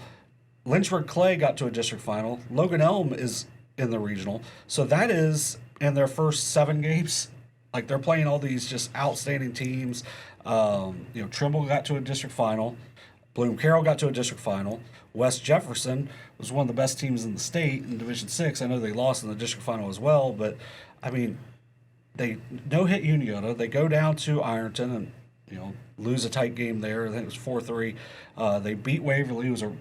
Lynchburg Clay got to a district final. Logan Elm is in the regional. So that is in their first 7 games. Like, they're playing all these just outstanding teams. Trimble got to a district final. Bloom-Carroll got to a district final. West Jefferson was one of the best teams in the state in Division 6. I know they lost in the district final as well, but, I mean, they no-hit Uniota. They go down to Ironton and, lose a tight game there. I think it was 4-3. They beat Waverly, who was a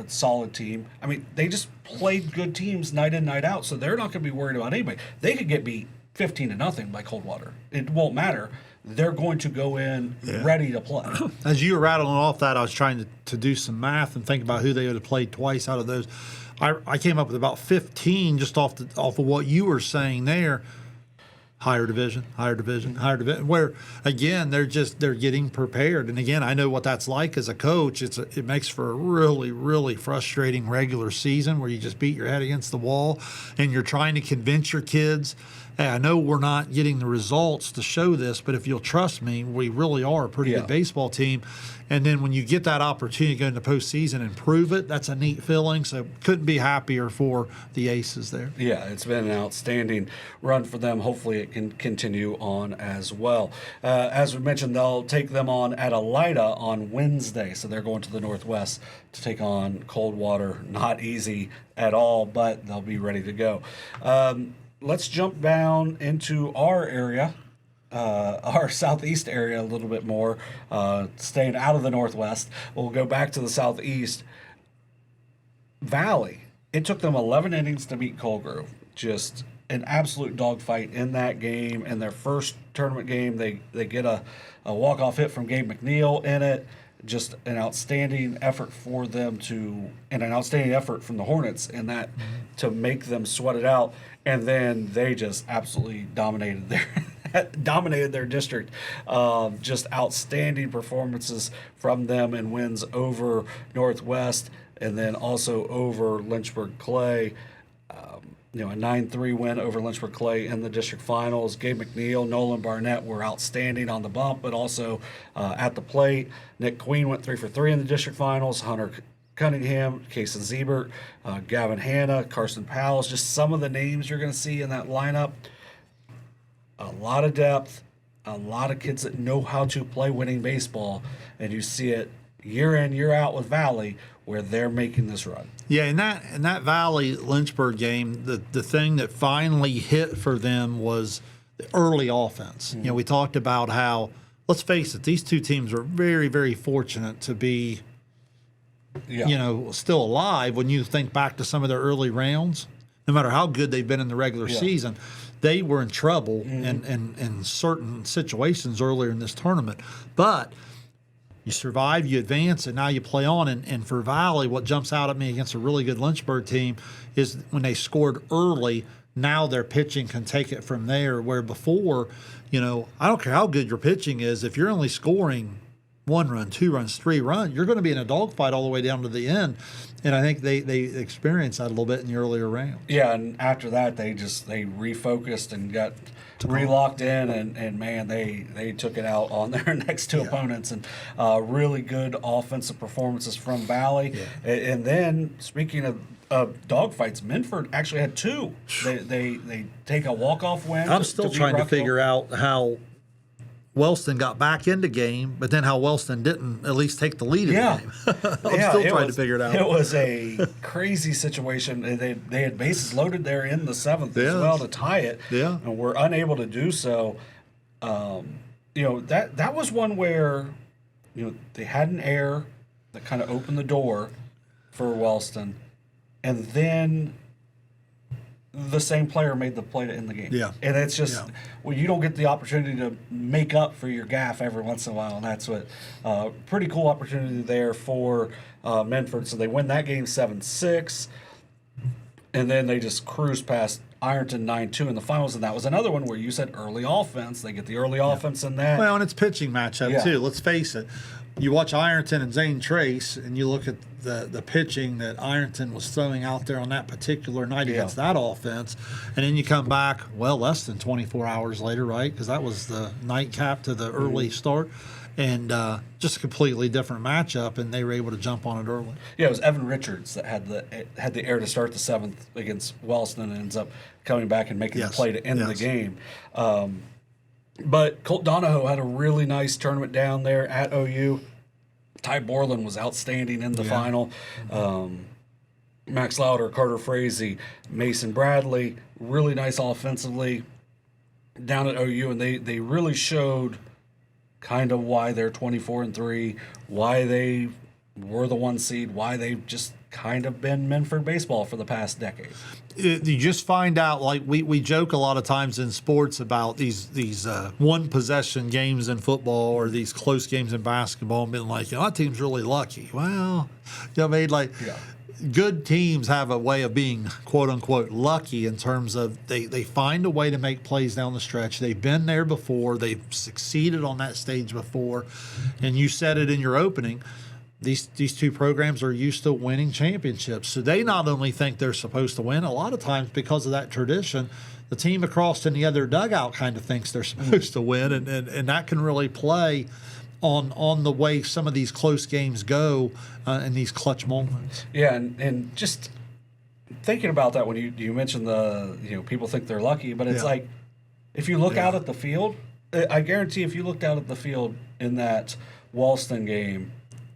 solid team. I mean, they just played good teams night in, night out, so they're not going to be worried about anybody. They could get beat 15-0 by Coldwater. It won't matter. They're going to go in ready to play. As you were rattling off that, I was trying to do some math and think about who they would have played twice out of those. I came up with about 15 just off of what you were saying there. Higher division, where, again, they're getting prepared. And, again, I know what that's like as a coach. It makes for a really, really frustrating regular season where you just beat your head against the wall and you're trying to convince your kids, hey, I know we're not getting the results to show this, but if you'll trust me, we really are a pretty good baseball team. And then when you get that opportunity to go into postseason and prove it, that's a neat feeling. So couldn't be happier for the Aces there. Yeah, it's been an outstanding run for them. Hopefully it can continue on as well. As we mentioned, they'll take them on at Elida on Wednesday. So they're going to the Northwest to take on Coldwater. Not easy at all, but they'll be ready to go. Let's jump down into our area. Our southeast area a little bit more, staying out of the Northwest. We'll go back to the southeast. Valley, it took them 11 innings to beat Colgrove. Just an absolute dogfight in that game. In their first tournament game, they get a walk-off hit from Gabe McNeil in it. Just an outstanding effort for them and an outstanding effort from the Hornets in that to make them sweat it out. And then they just absolutely dominated their district. Just outstanding performances from them and wins over Northwest and then also over Lynchburg Clay. A 9-3 win over Lynchburg Clay in the district finals. Gabe McNeil, Nolan Barnett were outstanding on the bump, but also at the plate. Nick Queen went 3 for 3 in the district finals. Hunter Cunningham, Kason Ziebert, Gavin Hanna, Carson Powell, just some of the names you're going to see in that lineup. A lot of depth, a lot of kids that know how to play winning baseball, and you see it year in, year out with Valley, where they're making this run. Yeah, in that Valley Lynchburg game, the thing that finally hit for them was the early offense. Mm-hmm. We talked about how, let's face it, these two teams were very, very fortunate to be, still alive when you think back to some of their early rounds. No matter how good they've been in the regular season, they were in trouble in certain situations earlier in this tournament. But you survive, you advance, and now you play on. And for Valley, what jumps out at me against a really good Lynchburg team is when they scored early, now their pitching can take it from there. Where before, I don't care how good your pitching is, if you're only scoring 1 run, 2 runs, 3 runs, you're going to be in a dogfight all the way down to the end. And I think they experienced that a little bit in the earlier round. Yeah, and after that, they refocused and got re-locked in, and man, they took it out on their next 2 opponents, and really good offensive performances from Valley. Yeah. And then, speaking of dogfights, Minford actually had 2. They take a walk-off win. I'm still trying to figure out how Wellston got back into game, but then how Wellston didn't at least take the lead in the game. I'm still trying to figure it out. It was a crazy situation. They had bases loaded there in the 7th as well to tie it, and were unable to do so. That was one where they had an error that kind of opened the door for Wellston, and then the same player made the play to end the game. Yeah. And it's just, well, you don't get the opportunity to make up for your gaffe every once in a while. And that's what, pretty cool opportunity there for Minford. So they win that game 7-6. And then they just cruise past Ironton 9-2 in the finals. And that was another one where you said early offense. They get the early offense in that. Well, and it's pitching matchup, too. Let's face it. You watch Ironton and Zane Trace, and you look at the pitching that Ironton was throwing out there on that particular night against that offense, and then you come back, well, less than 24 hours later, right? Because that was the nightcap to the early start, and just a completely different matchup, and they were able to jump on it early. Yeah, it was Evan Richards that had the air to start the seventh against Wellston, and ends up coming back and making the play to end the game. But Colt Donahoe had a really nice tournament down there at OU. Ty Borland was outstanding in the final. Max Lauder, Carter Frazee, Mason Bradley, really nice offensively down at OU, and they really showed kind of why they're 24-3, why they were the 1 seed, why they've just kind of been Minford baseball for the past decade. You just find out, like we joke a lot of times in sports about these one possession games in football or these close games in basketball, and being like, that team's really lucky. Well, you know what I mean? Like, good teams have a way of being quote unquote lucky in terms of they find a way to make plays down the stretch. They've been there before. They've succeeded on that stage before, and you said it in your opening. These two programs are used to winning championships. So they not only think they're supposed to win, a lot of times because of that tradition, the team across in the other dugout kind of thinks they're supposed to win, and that can really play on the way some of these close games go in these clutch moments. Yeah, and just thinking about that when you mentioned people think they're lucky, but it's like if you look out at the field, I guarantee if you looked out at the field in that Wellston game,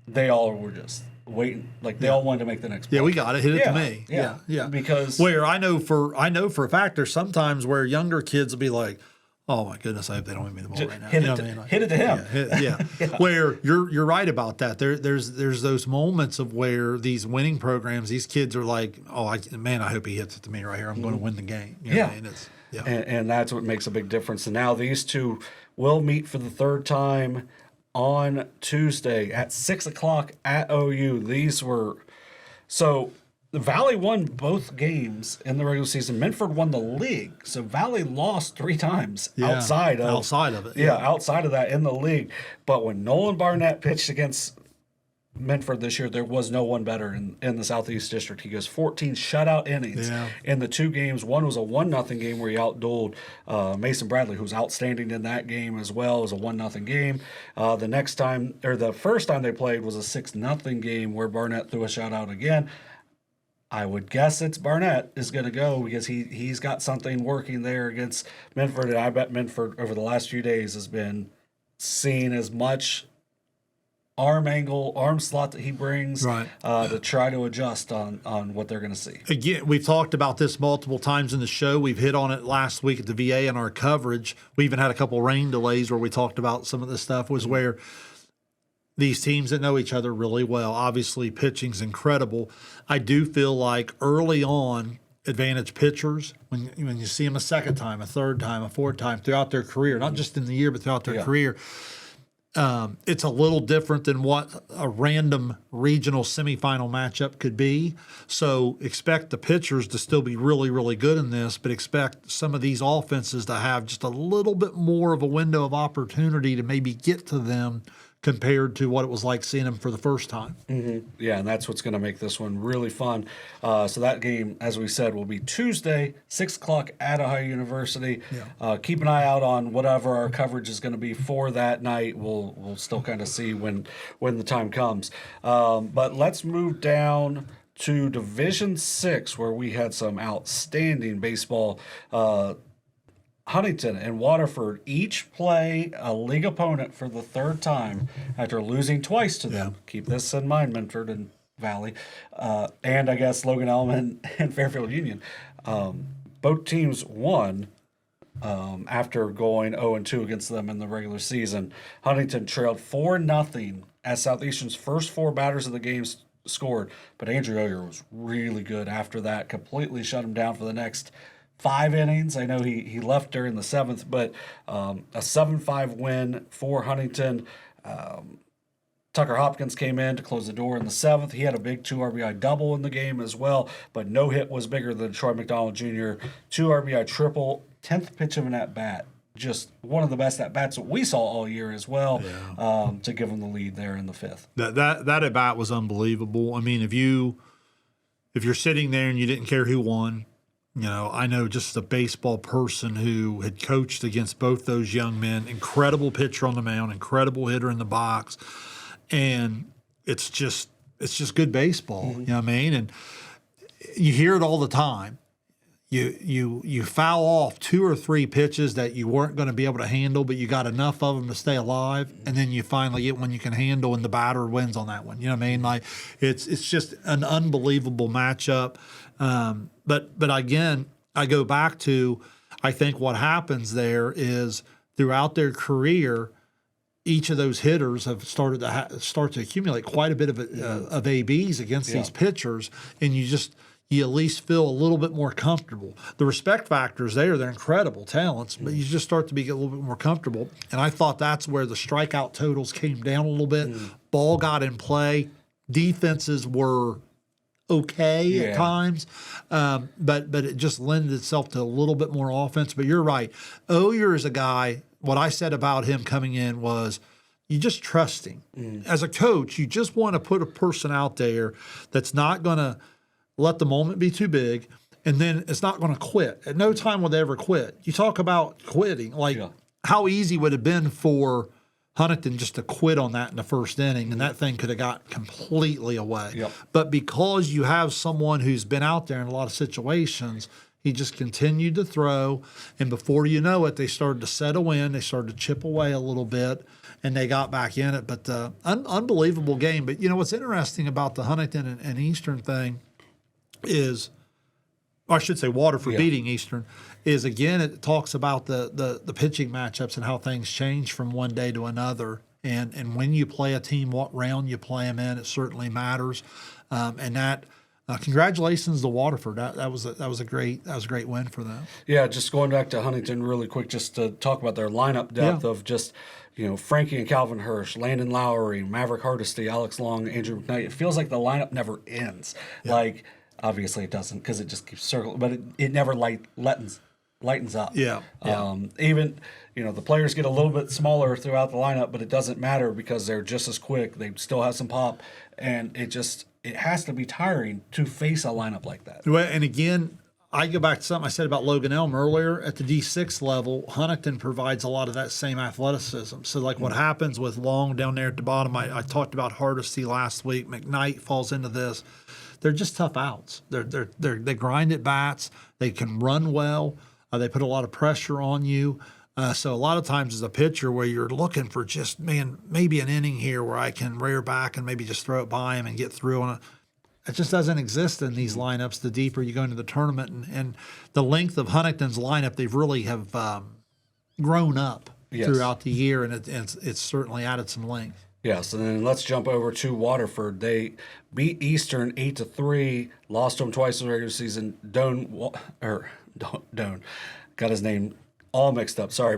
they all were just waiting, like they all wanted to make the next play. Yeah, we got it. Hit it to me. Yeah. Because where I know for a fact there's sometimes where younger kids will be like, oh my goodness, I hope they don't hit me the ball right now. Hit it to him. Where you're right about that. There's those moments of where these winning programs, these kids are like, I hope he hits it to me right here. I'm going to win the game. You know what I mean? And that's what makes a big difference. And now these two will meet for the third time on Tuesday at 6:00 at OU. So the Valley won both games in the regular season. Minford won the league. So Valley lost 3 times outside of it. Outside of that in the league. But when Nolan Barnett pitched against Minford this year, there was no one better in the Southeast District. He goes 14 shutout innings in the 2 games. One was a 1-0 game where he outdueled Mason Bradley, who was outstanding in that game as well. It was a 1-0 game. The first time they played was a 6-0 game where Barnett threw a shutout again. I would guess it's Barnett is going to go because he's got something working there against Minford, and I bet Minford over the last few days has been seeing as much arm slot that he brings to try to adjust on what they're going to see. Again, we've talked about this multiple times in the show. We've hit on it last week at the VA in our coverage. We even had a couple rain delays where we talked about some of this stuff, was where these teams that know each other really well, obviously pitching's incredible. I do feel like early on, advantage pitchers, when you see them a second time, a third time, a fourth time throughout their career, not just in the year, but throughout their career, it's a little different than what a random regional semifinal matchup could be. So expect the pitchers to still be really, really good in this, but expect some of these offenses to have just a little bit more of a window of opportunity to maybe get to them compared to what it was like seeing them for the first time. Mm-hmm. Yeah, and that's what's going to make this one really fun. So that game, as we said, will be Tuesday, 6:00 at Ohio University. Yeah. Keep an eye out on whatever our coverage is going to be for that night. We'll still kind of see when the time comes. But let's move down to Division 6, where we had some outstanding baseball. Huntington and Waterford each play a league opponent for the third time after losing twice to them. Keep this in mind, Minford and Valley. And I guess Logan Elman and Fairfield Union. Both teams won after going 0-2 against them in the regular season. Huntington trailed 4-0 as Southeastern's first 4 batters of the game scored. But Andrew Oyer was really good after that, completely shut him down for the next 5 innings. I know he left during the 7th, but a 7-5 win for Huntington. Tucker Hopkins came in to close the door in the 7th. He had a big 2 RBI double in the game as well, but no hit was bigger than Troy McDonald Jr. 2 RBI triple, 10th pitch of an at-bat. Just one of the best at-bats that we saw all year as well, to give him the lead there in the 5th. That at-bat was unbelievable. I mean, if you're sitting there and you didn't care who won, I know just a baseball person who had coached against both those young men, incredible pitcher on the mound, incredible hitter in the box, and it's just good baseball. You know what I mean? And you hear it all the time. You foul off 2 or 3 pitches that you weren't going to be able to handle, but you got enough of them to stay alive, and then you finally get one you can handle, and the batter wins on that one. You know what I mean? Like it's just an unbelievable matchup. But again, I go back to, I think what happens there is throughout their career, each of those hitters have started to accumulate quite a bit of ABs against these pitchers, and you at least feel a little bit more comfortable. The respect factors there, they're incredible talents, but you just start to get a little bit more comfortable. And I thought that's where the strikeout totals came down a little bit. Ball got in play. Defenses were okay at times, but it just lended itself to a little bit more offense. But you're right. Oyer is a guy, what I said about him coming in was you just trust him. As a coach, you just want to put a person out there that's not going to let the moment be too big, and then it's not going to quit. At no time will they ever quit. You talk about quitting. How easy would it have been for Huntington just to quit on that in the first inning, and that thing could have got completely away. But because you have someone who's been out there in a lot of situations, he just continued to throw, and before you know it, they started to settle in. They started to chip away a little bit, and they got back in it. But unbelievable game. But, what's interesting about the Huntington and Eastern thing is, or I should say Waterford beating Eastern, is, again, it talks about the pitching matchups and how things change from one day to another. And when you play a team, what round you play them in, it certainly matters. And that congratulations to Waterford. That was a great win for them. Yeah, just going back to Huntington really quick, just to talk about their lineup depth of just Frankie and Calvin Hirsch, Landon Lowry, Maverick Hardesty, Alex Long, Andrew McKnight. It feels like the lineup never ends. Obviously it doesn't because it just keeps circling, but it never lightens up. Even the players get a little bit smaller throughout the lineup, but it doesn't matter because they're just as quick. They still have some pop, and it has to be tiring to face a lineup like that. Well, and again, I go back to something I said about Logan Elm earlier. At the D6 level, Huntington provides a lot of that same athleticism. So, what happens with Long down there at the bottom, I talked about Hardesty last week. McKnight falls into this. They're just tough outs. They grind at bats. They can run well. They put a lot of pressure on you. So a lot of times as a pitcher where you're looking for just, maybe an inning here where I can rear back and maybe just throw it by him and get through on it. It just doesn't exist in these lineups the deeper you go into the tournament. And the length of Huntington's lineup, they've really have grown up throughout the year, and it's certainly added some length. Yes, and then let's jump over to Waterford. They beat Eastern 8-3, lost to them twice in the regular season. Doan got his name all mixed up. Sorry,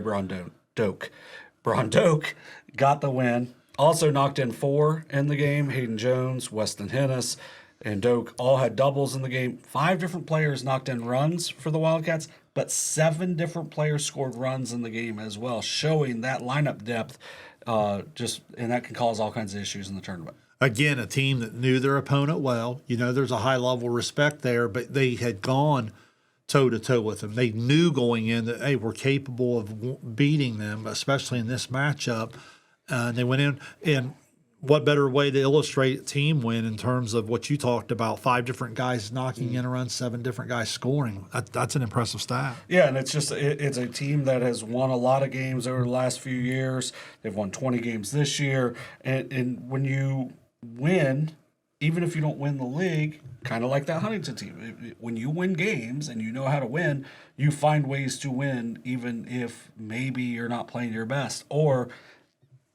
Doak got the win. Also knocked in 4 in the game. Hayden Jones, Weston Hennis, and Doak all had doubles in the game. 5 different players knocked in runs for the Wildcats, but 7 different players scored runs in the game as well, showing that lineup depth. And that can cause all kinds of issues in the tournament. Again, a team that knew their opponent well. There's a high level of respect there, but they had gone toe-to-toe with them. They knew going in that, hey, we're capable of beating them, especially in this matchup. They went in, and what better way to illustrate a team win in terms of what you talked about, 5 different guys knocking in a run, 7 different guys scoring. That's an impressive stat. Yeah, and it's a team that has won a lot of games over the last few years. They've won 20 games this year. And when you win, even if you don't win the league, kind of like that Huntington team, when you win games and you know how to win, you find ways to win even if maybe you're not playing your best, or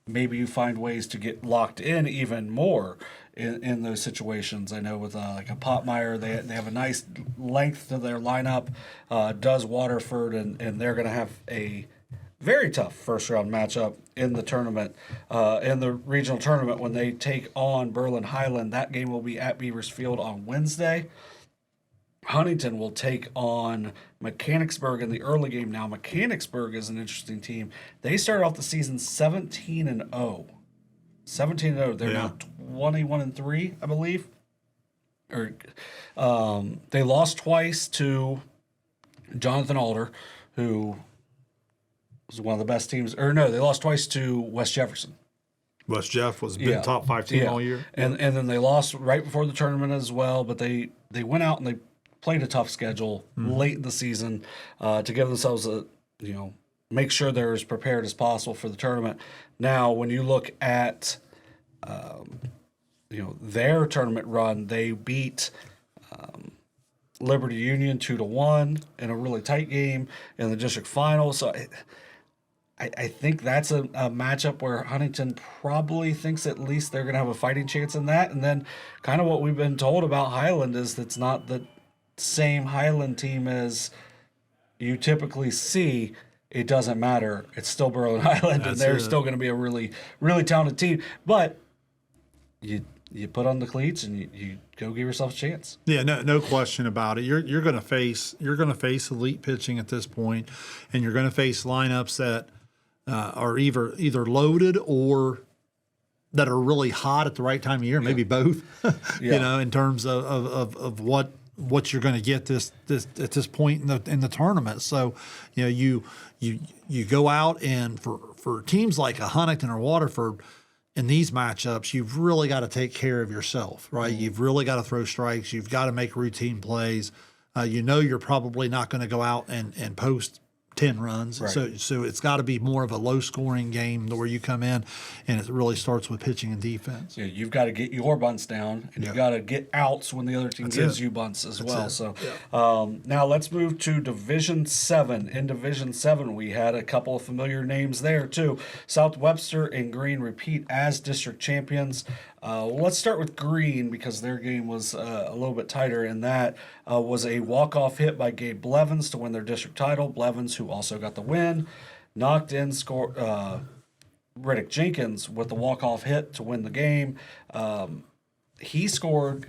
maybe you find ways to get locked in even more in those situations. I know with like a Potmeyer, they have a nice length to their lineup. Does Waterford, and they're going to have a very tough first round matchup in the tournament, in the regional tournament when they take on Berlin Highland. That game will be at Beavers Field on Wednesday. Huntington will take on Mechanicsburg in the early game. Now, Mechanicsburg is an interesting team. They started off the season 17-0. 17-0. They're now 21-3, I believe. Or they lost twice to Jonathan Alder, who was one of the best teams. Or no, they lost twice to West Jefferson. West Jeff was been top 5 team all year. And then they lost right before the tournament as well, but they went out and they played a tough schedule late in the season to give themselves make sure they're as prepared as possible for the tournament. Now, when you look at their tournament run, they beat Liberty Union 2-1 in a really tight game in the district final. So I think that's a matchup where Huntington probably thinks at least they're going to have a fighting chance in that. And then kind of what we've been told about Highland is it's not the same Highland team as you typically see. It doesn't matter. It's still Berlin Highland, and they're still going to be a really, really talented team. But you put on the cleats and you go give yourself a chance. Yeah, no question about it. You're going to face elite pitching at this point, and you're going to face lineups that are either loaded or that are really hot at the right time of year. Maybe both. In terms of what you're going to get this at this point in the tournament. So, you go out, and for teams like a Huntington or Waterford in these matchups, you've really got to take care of yourself, right? Mm-hmm. You've really got to throw strikes. You've got to make routine plays. You're probably not going to go out and post 10 runs. Right. So it's got to be more of a low-scoring game where you come in, and it really starts with pitching and defense. Yeah, you've got to get your bunts down, and you've got to get outs when the other team gives you bunts as well. So now let's move to Division 7. In Division 7, we had a couple of familiar names there, too. South Webster and Green repeat as district champions. Let's start with Green because their game was a little bit tighter, and that was a walk-off hit by Gabe Blevins to win their district title. Blevins, who also got the win, knocked in Riddick Jenkins with the walk-off hit to win the game. He scored.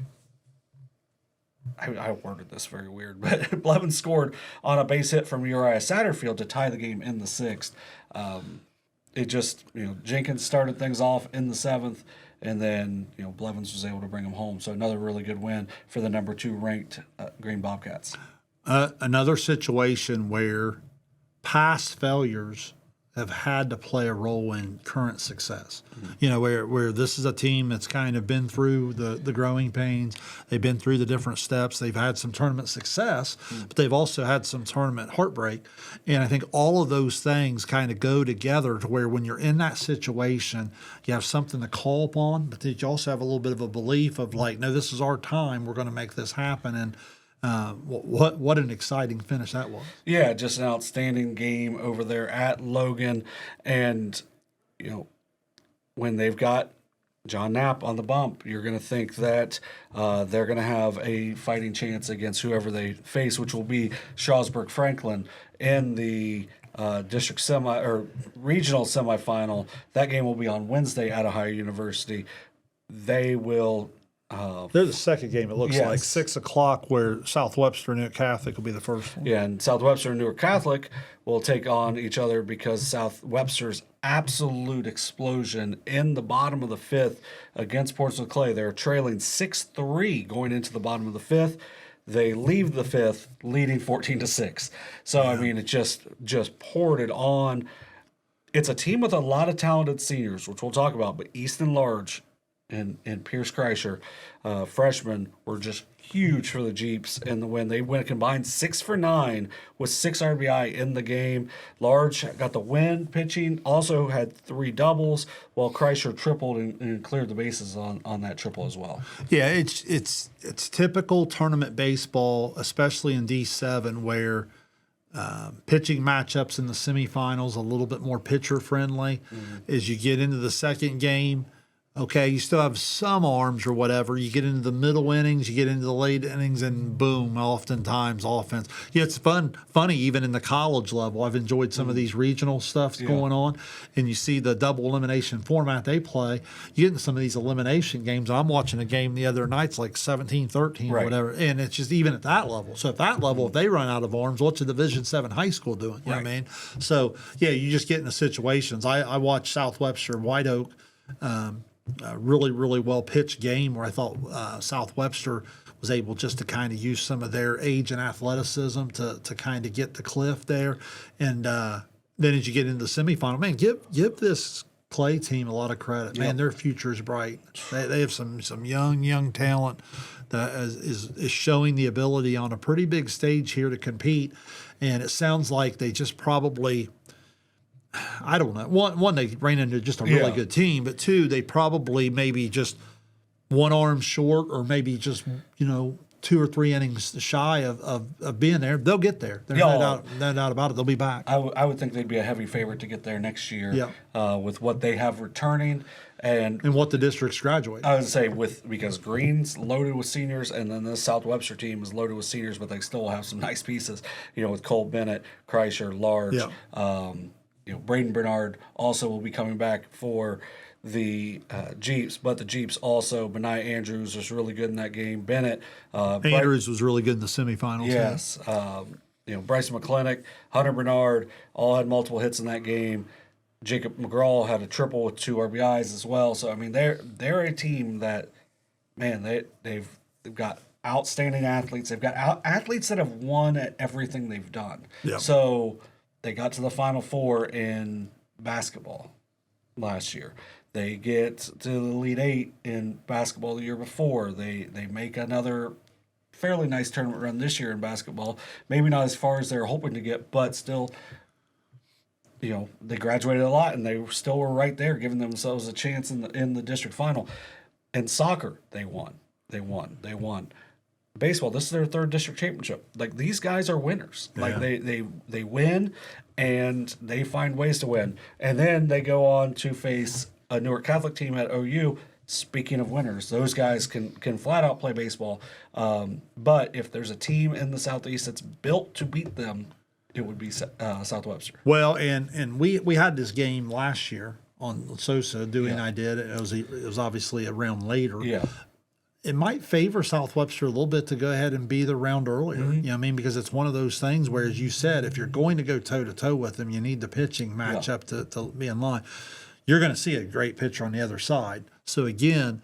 I worded this very weird, but Blevins scored on a base hit from Uriah Satterfield to tie the game in the 6th. It just, Jenkins started things off in the 7th. And then, Blevins was able to bring him home. So another really good win for the number 2 ranked Green Bobcats. Another situation where past failures have had to play a role in current success. Mm-hmm. Where this is a team that's kind of been through the growing pains. They've been through the different steps. They've had some tournament success, but they've also had some tournament heartbreak. And I think all of those things kind of go together to where when you're in that situation, you have something to call upon, but then you also have a little bit of a belief of like, no, this is our time. We're going to make this happen. And what an exciting finish that was. Yeah, just an outstanding game over there at Logan. And, when they've got John Knapp on the bump, you're going to think that they're going to have a fighting chance against whoever they face, which will be Shawsburg Franklin in the district regional semifinal. That game will be on Wednesday at Ohio University. They will. They're the second game, it looks like, 6 o'clock, where South Webster and Newark Catholic will be the first one. Yeah, and South Webster and Newark Catholic will take on each other because South Webster's absolute explosion in the bottom of the 5th against Portsmouth Clay. They're trailing 6-3 going into the bottom of the 5th. They leave the 5th leading 14-6. So, I mean, it just poured it on. It's a team with a lot of talented seniors, which we'll talk about, but Easton Large and Pierce Kreischer, freshmen, were just huge for the Jeeps in the win. They went a combined 6 for 9 with 6 RBI in the game. Large got the win pitching, also had 3 doubles, while Kreischer tripled and cleared the bases on that triple as well. Yeah, it's typical tournament baseball, especially in D7, where pitching matchups in the semifinals a little bit more pitcher friendly. Mm-hmm. As you get into the second game, Okay, you still have some arms or whatever. You get into the middle innings, you get into the late innings, and boom, oftentimes offense. Yeah, it's funny even in the college level. I've enjoyed some of these regional stuffs going on, and you see the double elimination format they play. You get into some of these elimination games. I'm watching a game the other night, it's like 17-13 or whatever, and it's just even at that level. So at that level, if they run out of arms, what's a Division VII high school doing? You know what I mean? So, yeah, you just get into situations. I watched South Webster White Oak. A really, really well pitched game where I thought South Webster was able just to kind of use some of their age and athleticism to kind of get the cliff there. And then as you get into the semifinal, man, give this Clay team a lot of credit. Man, their future is bright. They have some young talent that is showing the ability on a pretty big stage here to compete. And it sounds like they just probably – I don't know. One, they ran into just a really good team, but two, they probably maybe just one arm short or maybe just, 2 or 3 innings shy of being there. They'll get there. There's no doubt about it. They'll be back. I would think they'd be a heavy favorite to get there next year with what they have returning. And what the district's graduate. I would say because Green's loaded with seniors, and then the South Webster team is loaded with seniors, but they still have some nice pieces, with Cole Bennett, Kreischer, Large, Braden Bernard also will be coming back for the Jeeps, but the Jeeps also, Benai Andrews was really good in that game. Bennett. Andrews was really good in the semifinals. Yes. Bryson McClintock, Hunter Bernard all had multiple hits in that game. Jacob McGraw had a triple with 2 RBIs as well. So, I mean, they're a team that, man, they've got outstanding athletes. They've got athletes that have won at everything they've done. Yeah. So they got to the Final Four in basketball last year. They get to the Elite Eight in basketball the year before. They make another fairly nice tournament run this year in basketball. Maybe not as far as they're hoping to get, but still, they graduated a lot, and they still were right there, giving themselves a chance in the district final. In soccer, they won. Baseball, this is their 3rd district championship. Like, these guys are winners. Yeah. Like, they win, and they find ways to win. And then they go on to face a Newark Catholic team at OU. Speaking of winners, those guys can flat out play baseball. But if there's a team in the Southeast that's built to beat them, it would be South Webster. Well, and we had this game last year on SOSA. Dewey and I did. It was obviously a round later. Yeah. It might favor South Webster a little bit to go ahead and be the round earlier. Mm-hmm. You know what I mean? Because it's one of those things where, as you said, if you're going to go toe-to-toe with them, you need the pitching matchup to be in line. You're going to see a great pitcher on the other side. So, again,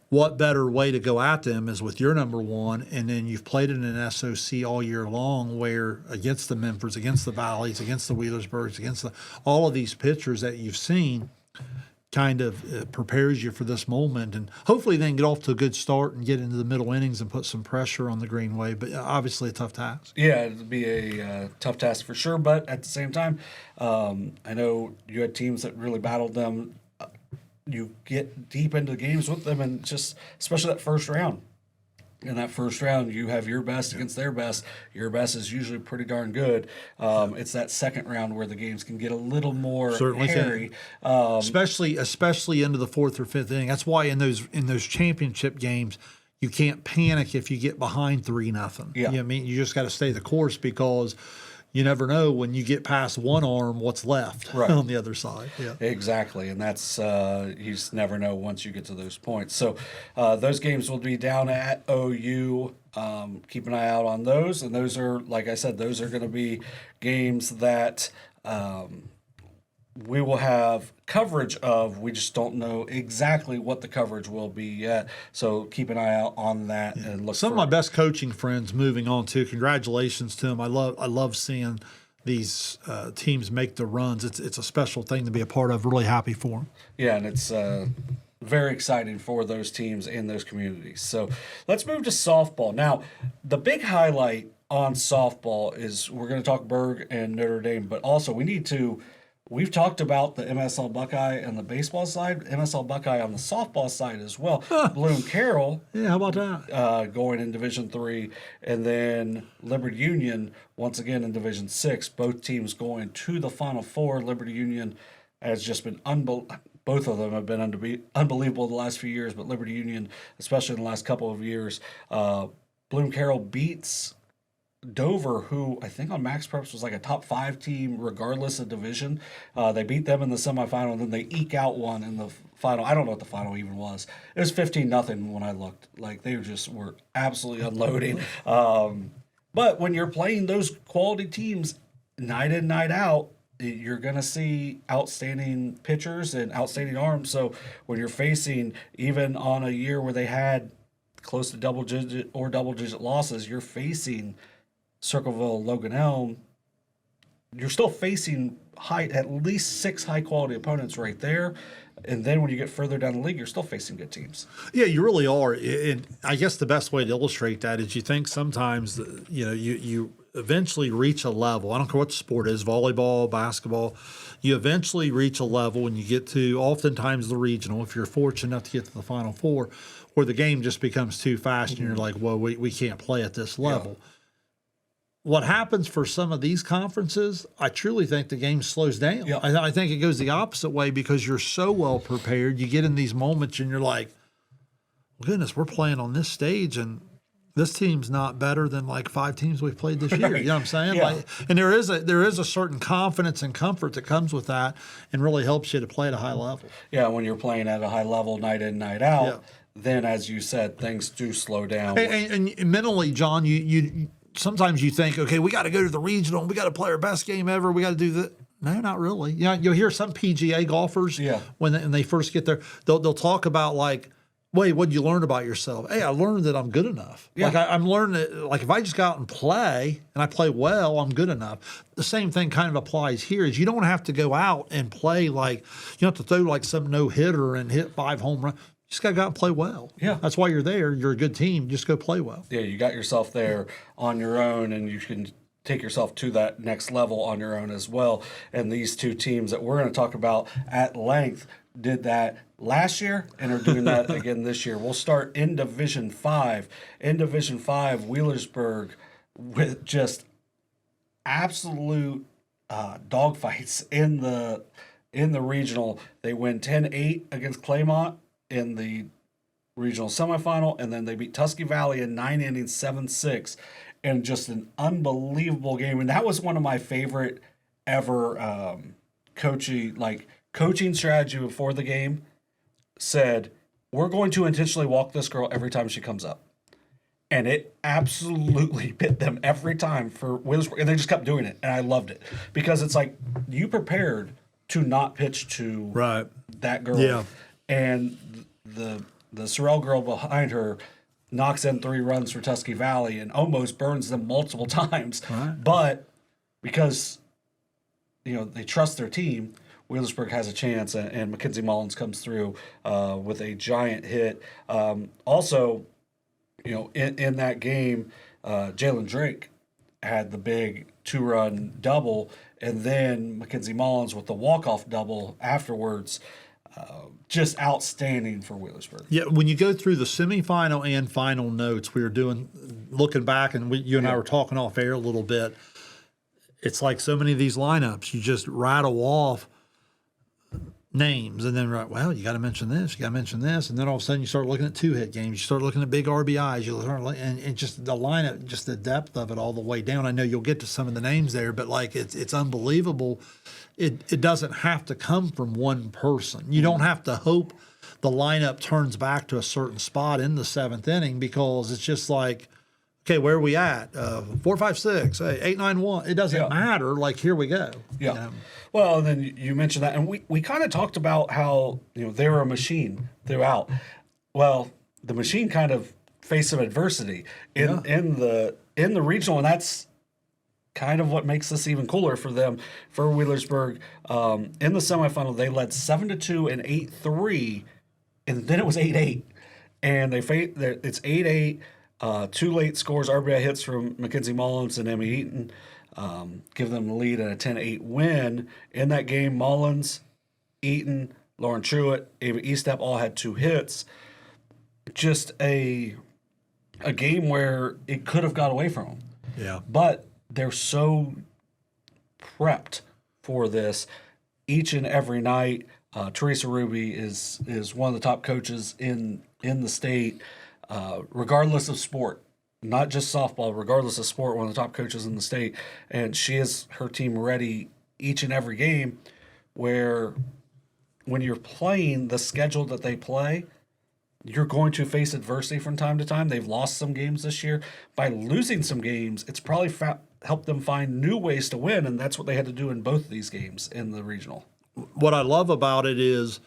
what better way to go at them is with your number one, and then you've played it in an SOC all year long where against the Minfords, against the Valleys, against the Wheelersburgs, against all of these pitchers that you've seen, kind of prepares you for this moment, and hopefully then get off to a good start and get into the middle innings and put some pressure on the Greenway. But obviously a tough task. Yeah, it'd be a tough task for sure. But at the same time, I know you had teams that really battled them. You get deep into the games with them, and just especially that first round. In that first round, you have your best against their best. Your best is usually pretty darn good. It's that second round where the games can get a little more hairy, especially into the 4th or 5th inning. That's why in those championship games, you can't panic if you get behind 3-0. Yeah. You know what I mean? You just got to stay the course, because you never know when you get past one arm what's left on the other side. Yeah, exactly, and that's you just never know once you get to those points. So those games will be down at OU. Keep an eye out on those, and those are, like I said, those are going to be games that we will have coverage of. We just don't know exactly what the coverage will be yet. So keep an eye out on that and look. Some of my best coaching friends moving on too. Congratulations to them. I love seeing these teams make the runs. It's a special thing to be a part of. Really happy for them. Yeah, and it's very exciting for those teams in those communities. So let's move to softball. Now, the big highlight on softball is we're going to talk Burg and Notre Dame, but also we've talked about the MSL Buckeye on the baseball side, MSL Buckeye on the softball side as well. Bloom-Carroll. Yeah, how about that? Going in Division III, and then Liberty Union once again in Division VI. Both teams going to the Final Four. Liberty Union has just been both of them have been unbelievable the last few years, but Liberty Union, especially in the last couple of years. Bloom-Carroll beats Dover, who I think on Max Preps was like a top 5 team regardless of division. They beat them in the semifinal, and then they eke out one in the final. I don't know what the final even was. It was 15-0 when I looked. Like, they were absolutely unloading. But when you're playing those quality teams night in, night out, you're going to see outstanding pitchers and outstanding arms. So when you're facing, even on a year where they had close to double-digit losses, you're facing Circleville, Logan Elm, you're still facing at least 6 high-quality opponents right there. And then when you get further down the league, you're still facing good teams. Yeah, you really are. And I guess the best way to illustrate that is you think sometimes, you eventually reach a level. I don't care what the sport is, volleyball, basketball. You eventually reach a level when you get to oftentimes the regional, if you're fortunate enough to get to the Final Four, where the game just becomes too fast and you're like, well, we can't play at this level. Yeah. What happens for some of these conferences, I truly think the game slows down. Yeah. I think it goes the opposite way because you're so well prepared. You get in these moments and you're like, goodness, we're playing on this stage and this team's not better than like 5 teams we've played this year. Right. You know what I'm saying? Yeah. And there is a certain confidence and comfort that comes with that and really helps you to play at a high level. Yeah, when you're playing at a high level night in, night out, then as you said, things do slow down. And mentally, John, you sometimes you think, okay, we got to go to the regional, we got to play our best game ever, we got to do that. No, not really. You'll hear some PGA golfers when they first get there, they'll talk about like, wait, what'd you learn about yourself? Hey, I learned that I'm good enough. Yeah. Like I'm learning that, like if I just go out and play and I play well, I'm good enough. The same thing kind of applies here is you don't have to go out and play like, you don't have to throw like some no-hitter and hit 5 home runs. You just got to go out and play well. Yeah. That's why you're there. You're a good team. Just go play well. Yeah, you got yourself there on your own, and you can take yourself to that next level on your own as well. And these 2 teams that we're going to talk about at length did that last year and are doing that again this year. We'll start in Division 5. In Division 5, Wheelersburg with just absolute dogfights in the regional. They win 10-8 against Claymont in the regional semifinal, and then they beat Tusky Valley in 9 innings, 7-6, and just an unbelievable game. And that was one of my favorite ever coaching strategy before the game. Said, we're going to intentionally walk this girl every time she comes up. And it absolutely bit them every time for Wheelersburg. And they just kept doing it. And I loved it. Because it's like, you prepared to not pitch to that girl. Yeah. And the Sorrell girl behind her knocks in 3 runs for Tusky Valley and almost burns them multiple times. Right. But because, they trust their team, Wheelersburg has a chance, and Mackenzie Mullens comes through with a giant hit. Also, in that game, Jalen Drake had the big 2-run double, and then Mackenzie Mullens with the walk-off double afterwards. Just outstanding for Wheelersburg. Yeah, when you go through the semifinal and final notes, we were looking back, and you and I were talking off air a little bit. It's like so many of these lineups, you just rattle off names, and then you got to mention this, and then all of a sudden you start looking at 2-hit games, you start looking at big RBIs, and just the lineup, just the depth of it all the way down. I know you'll get to some of the names there, but like it's unbelievable. It doesn't have to come from one person. You don't have to hope the lineup turns back to a certain spot in the 7th inning because it's just like, okay, where are we at? 4, 5, 6, 8, 9, 1. It doesn't matter. Like, here we go. Yeah. Well, and then you mentioned that, and we kind of talked about how they were a machine throughout. Well, the machine kind of faced some adversity in the regional, and that's kind of what makes this even cooler for them, for Wheelersburg. In the semifinal, they led 7-2 and 8-3, and then it was 8-8, and it's 8-8. 2 late scores, RBI hits from Mackenzie Mullens and Emmy Eaton, give them the lead in a 10-8 win. In that game, Mullens, Eaton, Lauren Truitt, Ava Eastep all had 2 hits. Just a game where it could have got away from them. Yeah. But they're so prepped for this each and every night. Teresa Ruby is one of the top coaches in the state, regardless of sport. Not just softball, regardless of sport, one of the top coaches in the state. And she has her team ready each and every game, where when you're playing the schedule that they play, you're going to face adversity from time to time. They've lost some games this year. By losing some games, it's probably helped them find new ways to win, and that's what they had to do in both of these games in the regional. What I love about it is,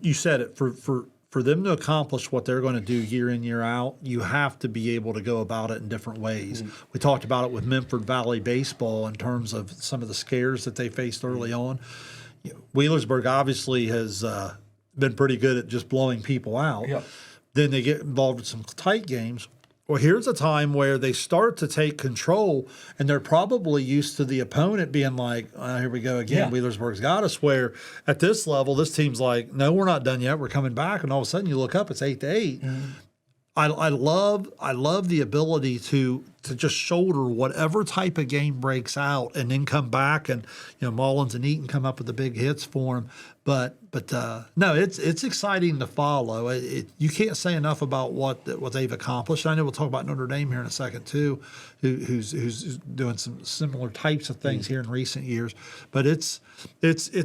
you said it, for them to accomplish what they're going to do year in, year out, you have to be able to go about it in different ways. Mm-hmm. We talked about it with Minford Valley Baseball in terms of some of the scares that they faced early on. Wheelersburg obviously has been pretty good at just blowing people out. Yep. Then they get involved in some tight games. Well, here's a time where they start to take control, and they're probably used to the opponent being like, here we go again, Wheelersburg's got us, where at this level, this team's like, no, we're not done yet, we're coming back, and all of a sudden you look up, it's 8-8. Mm-hmm. I love the ability to just shoulder whatever type of game breaks out and then come back, and Mullens and Eaton come up with the big hits for them. But no, it's exciting to follow. You can't say enough about what they've accomplished. I know we'll talk about Notre Dame here in a second too, who's doing some similar types of things here in recent years. But it's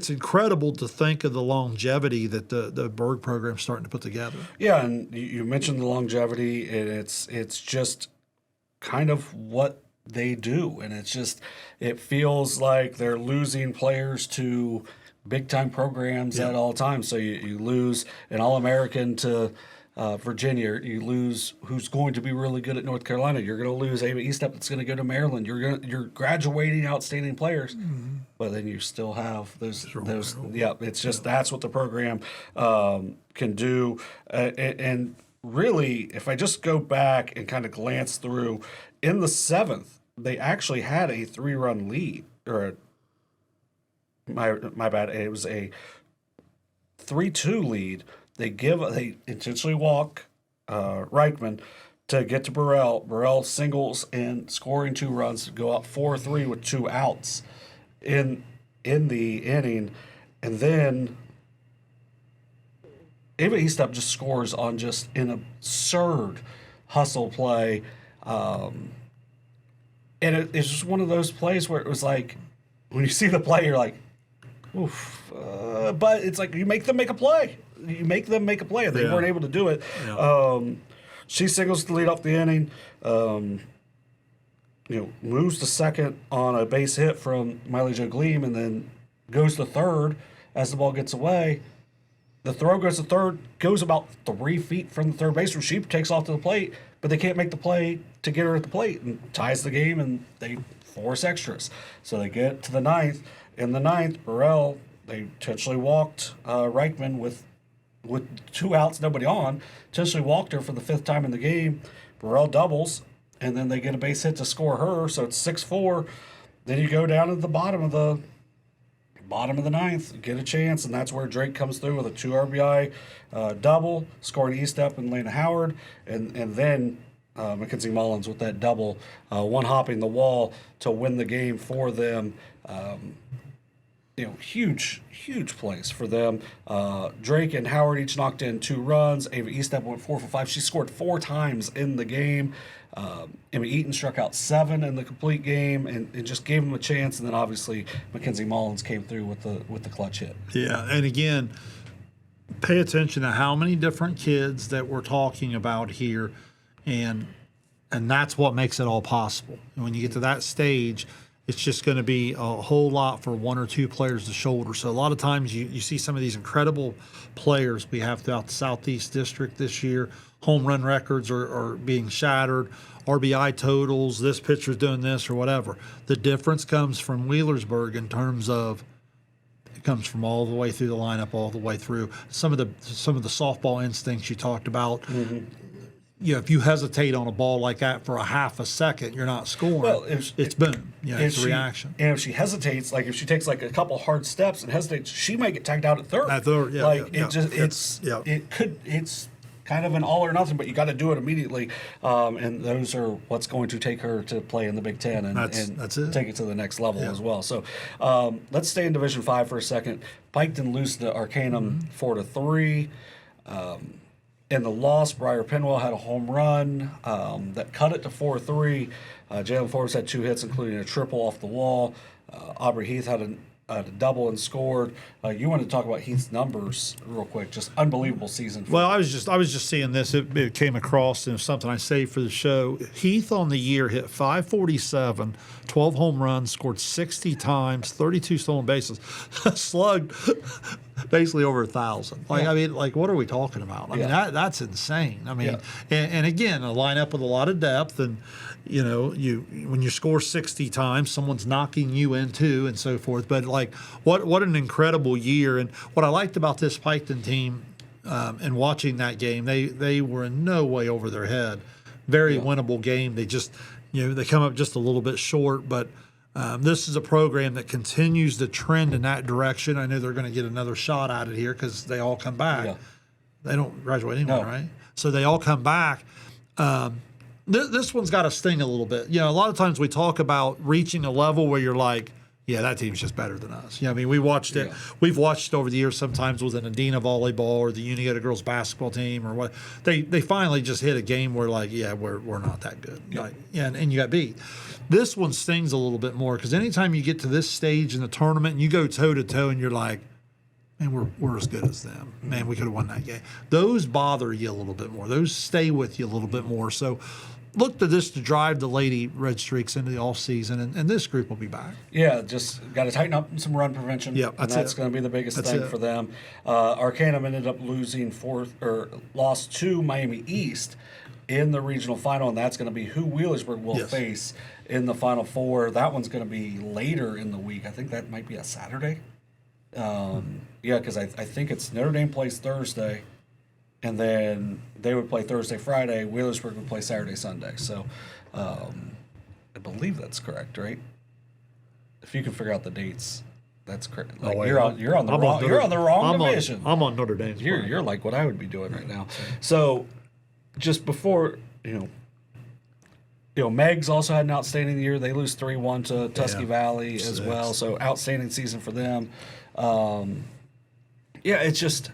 incredible to think of the longevity that the Burg program's starting to put together. Yeah, and you mentioned the longevity, and it's just kind of what they do, and it feels like they're losing players to big-time programs at all times. So you lose an All-American to Virginia. You lose who's going to be really good at North Carolina. You're going to lose Ava Eastep that's going to go to Maryland. You're graduating outstanding players, but then you still have those. Yeah, it's just that's what the program can do. And really, if I just go back and kind of glance through, in the 7th, they actually had a 3-run lead, or my bad. It was a 3-2 lead. They intentionally walk Reichman to get to Burrell. Burrell singles and scoring 2 runs to go up 4-3 with 2 outs in the inning, and then Ava Eastep just scores on just an absurd hustle play. And it's just one of those plays where it was like, when you see the play, you're like, oof. But it's like you make them make a play. You make them make a play, and they weren't able to do it. Yeah. She singles to lead off the inning. Moves to second on a base hit from Miley Jo Gleam, and then goes to third as the ball gets away. The throw goes to third, goes about 3 feet from the third baseman. She takes off to the plate, but they can't make the play to get her at the plate, and ties the game, and they force extras. So they get to the 9th. In the 9th, Burrell, they intentionally walked Reichman with 2 outs, nobody on. Intentionally walked her for the 5th time in the game. Burrell doubles, and then they get a base hit to score her, so it's 6-4. Then you go down to the bottom of the 9th, get a chance, and that's where Drake comes through with a 2 RBI double, scoring Eastep and Lena Howard, and then Mackenzie Mullens with that double, one-hopping the wall to win the game for them. Huge plays for them. Drake and Howard each knocked in 2 runs. Ava Eastep went 4 for 5. She scored 4 times in the game. Emma Eaton struck out 7 in the complete game, and just gave them a chance. And then obviously Mackenzie Mullens came through with the clutch hit. Yeah, and again, pay attention to how many different kids that we're talking about here, and that's what makes it all possible. And when you get to that stage, it's just going to be a whole lot for 1 or 2 players to shoulder. So a lot of times you see some of these incredible players we have throughout the Southeast District this year. Home run records are being shattered, RBI totals, this pitcher's doing this or whatever. The difference comes from Wheelersburg in terms of it comes from all the way through the lineup, all the way through. Some of the softball instincts you talked about. Mm-hmm. If you hesitate on a ball like that for a half a second, you're not scoring. Well, it's boom. It's a reaction. And if she hesitates, like if she takes like a couple hard steps and hesitates, she might get tagged out at third. At third, It's kind of an all or nothing, but you got to do it immediately. And those are what's going to take her to play in the Big Ten and that's it. take it to the next level as well. So let's stay in Division 5 for a second. Piketon lose to Arcanum 4-3. In the loss, Briar Penwell had a home run that cut it to 4-3. Jalen Forbes had 2 hits, including a triple off the wall. Aubrey Heath had a double and scored. You wanted to talk about Heath's numbers real quick. Just unbelievable season. Well, I was just seeing this. It came across, and it was something I saved for the show. Heath on the year hit 547, 12 home runs, scored 60 times, 32 stolen bases, slugged basically over 1,000. I mean, what are we talking about? I mean, that's insane. I mean, and again, a lineup with a lot of depth, and when you score 60 times, someone's knocking you in too, and so forth. But what an incredible year! And what I liked about this Piketon team, and watching that game, they were in no way over their head. Very winnable game. They just they come up just a little bit short, but. This is a program that continues to trend in that direction. I know they're going to get another shot at it here because they all come back. Yeah. They don't graduate anymore, right? So they all come back. This one's got to sting a little bit. A lot of times we talk about reaching a level where you're like, yeah, that team's just better than us. I mean, we watched it. Yeah. We've watched it over the years sometimes with an Adina volleyball or the Uniota girls basketball team or what. They finally just hit a game where we're not that good. Yeah. And you got beat. This one stings a little bit more because anytime you get to this stage in the tournament and you go toe-to-toe and you're like, man, we're as good as them. Man, we could have won that game. Those bother you a little bit more. Those stay with you a little bit more. So look to this to drive the Lady Red Streaks into the offseason, and this group will be back. Yeah, just got to tighten up some run prevention. Yeah, that's going to be the biggest thing for them. Arcanum ended up lost to Miami East in the regional final, and that's going to be who Wheelersburg will face in the Final Four. That one's going to be later in the week. I think that might be a Saturday. Because I think it's Notre Dame plays Thursday, and then they would play Thursday, Friday. Wheelersburg would play Saturday, Sunday. So I believe that's correct, right? If you can figure out the dates, that's correct. You're on the wrong division. I'm on Notre Dame's. You're like what I would be doing right now. So just before Megs also had an outstanding year. They lose 3-1 to Tusky Valley as well. So outstanding season for them. It's just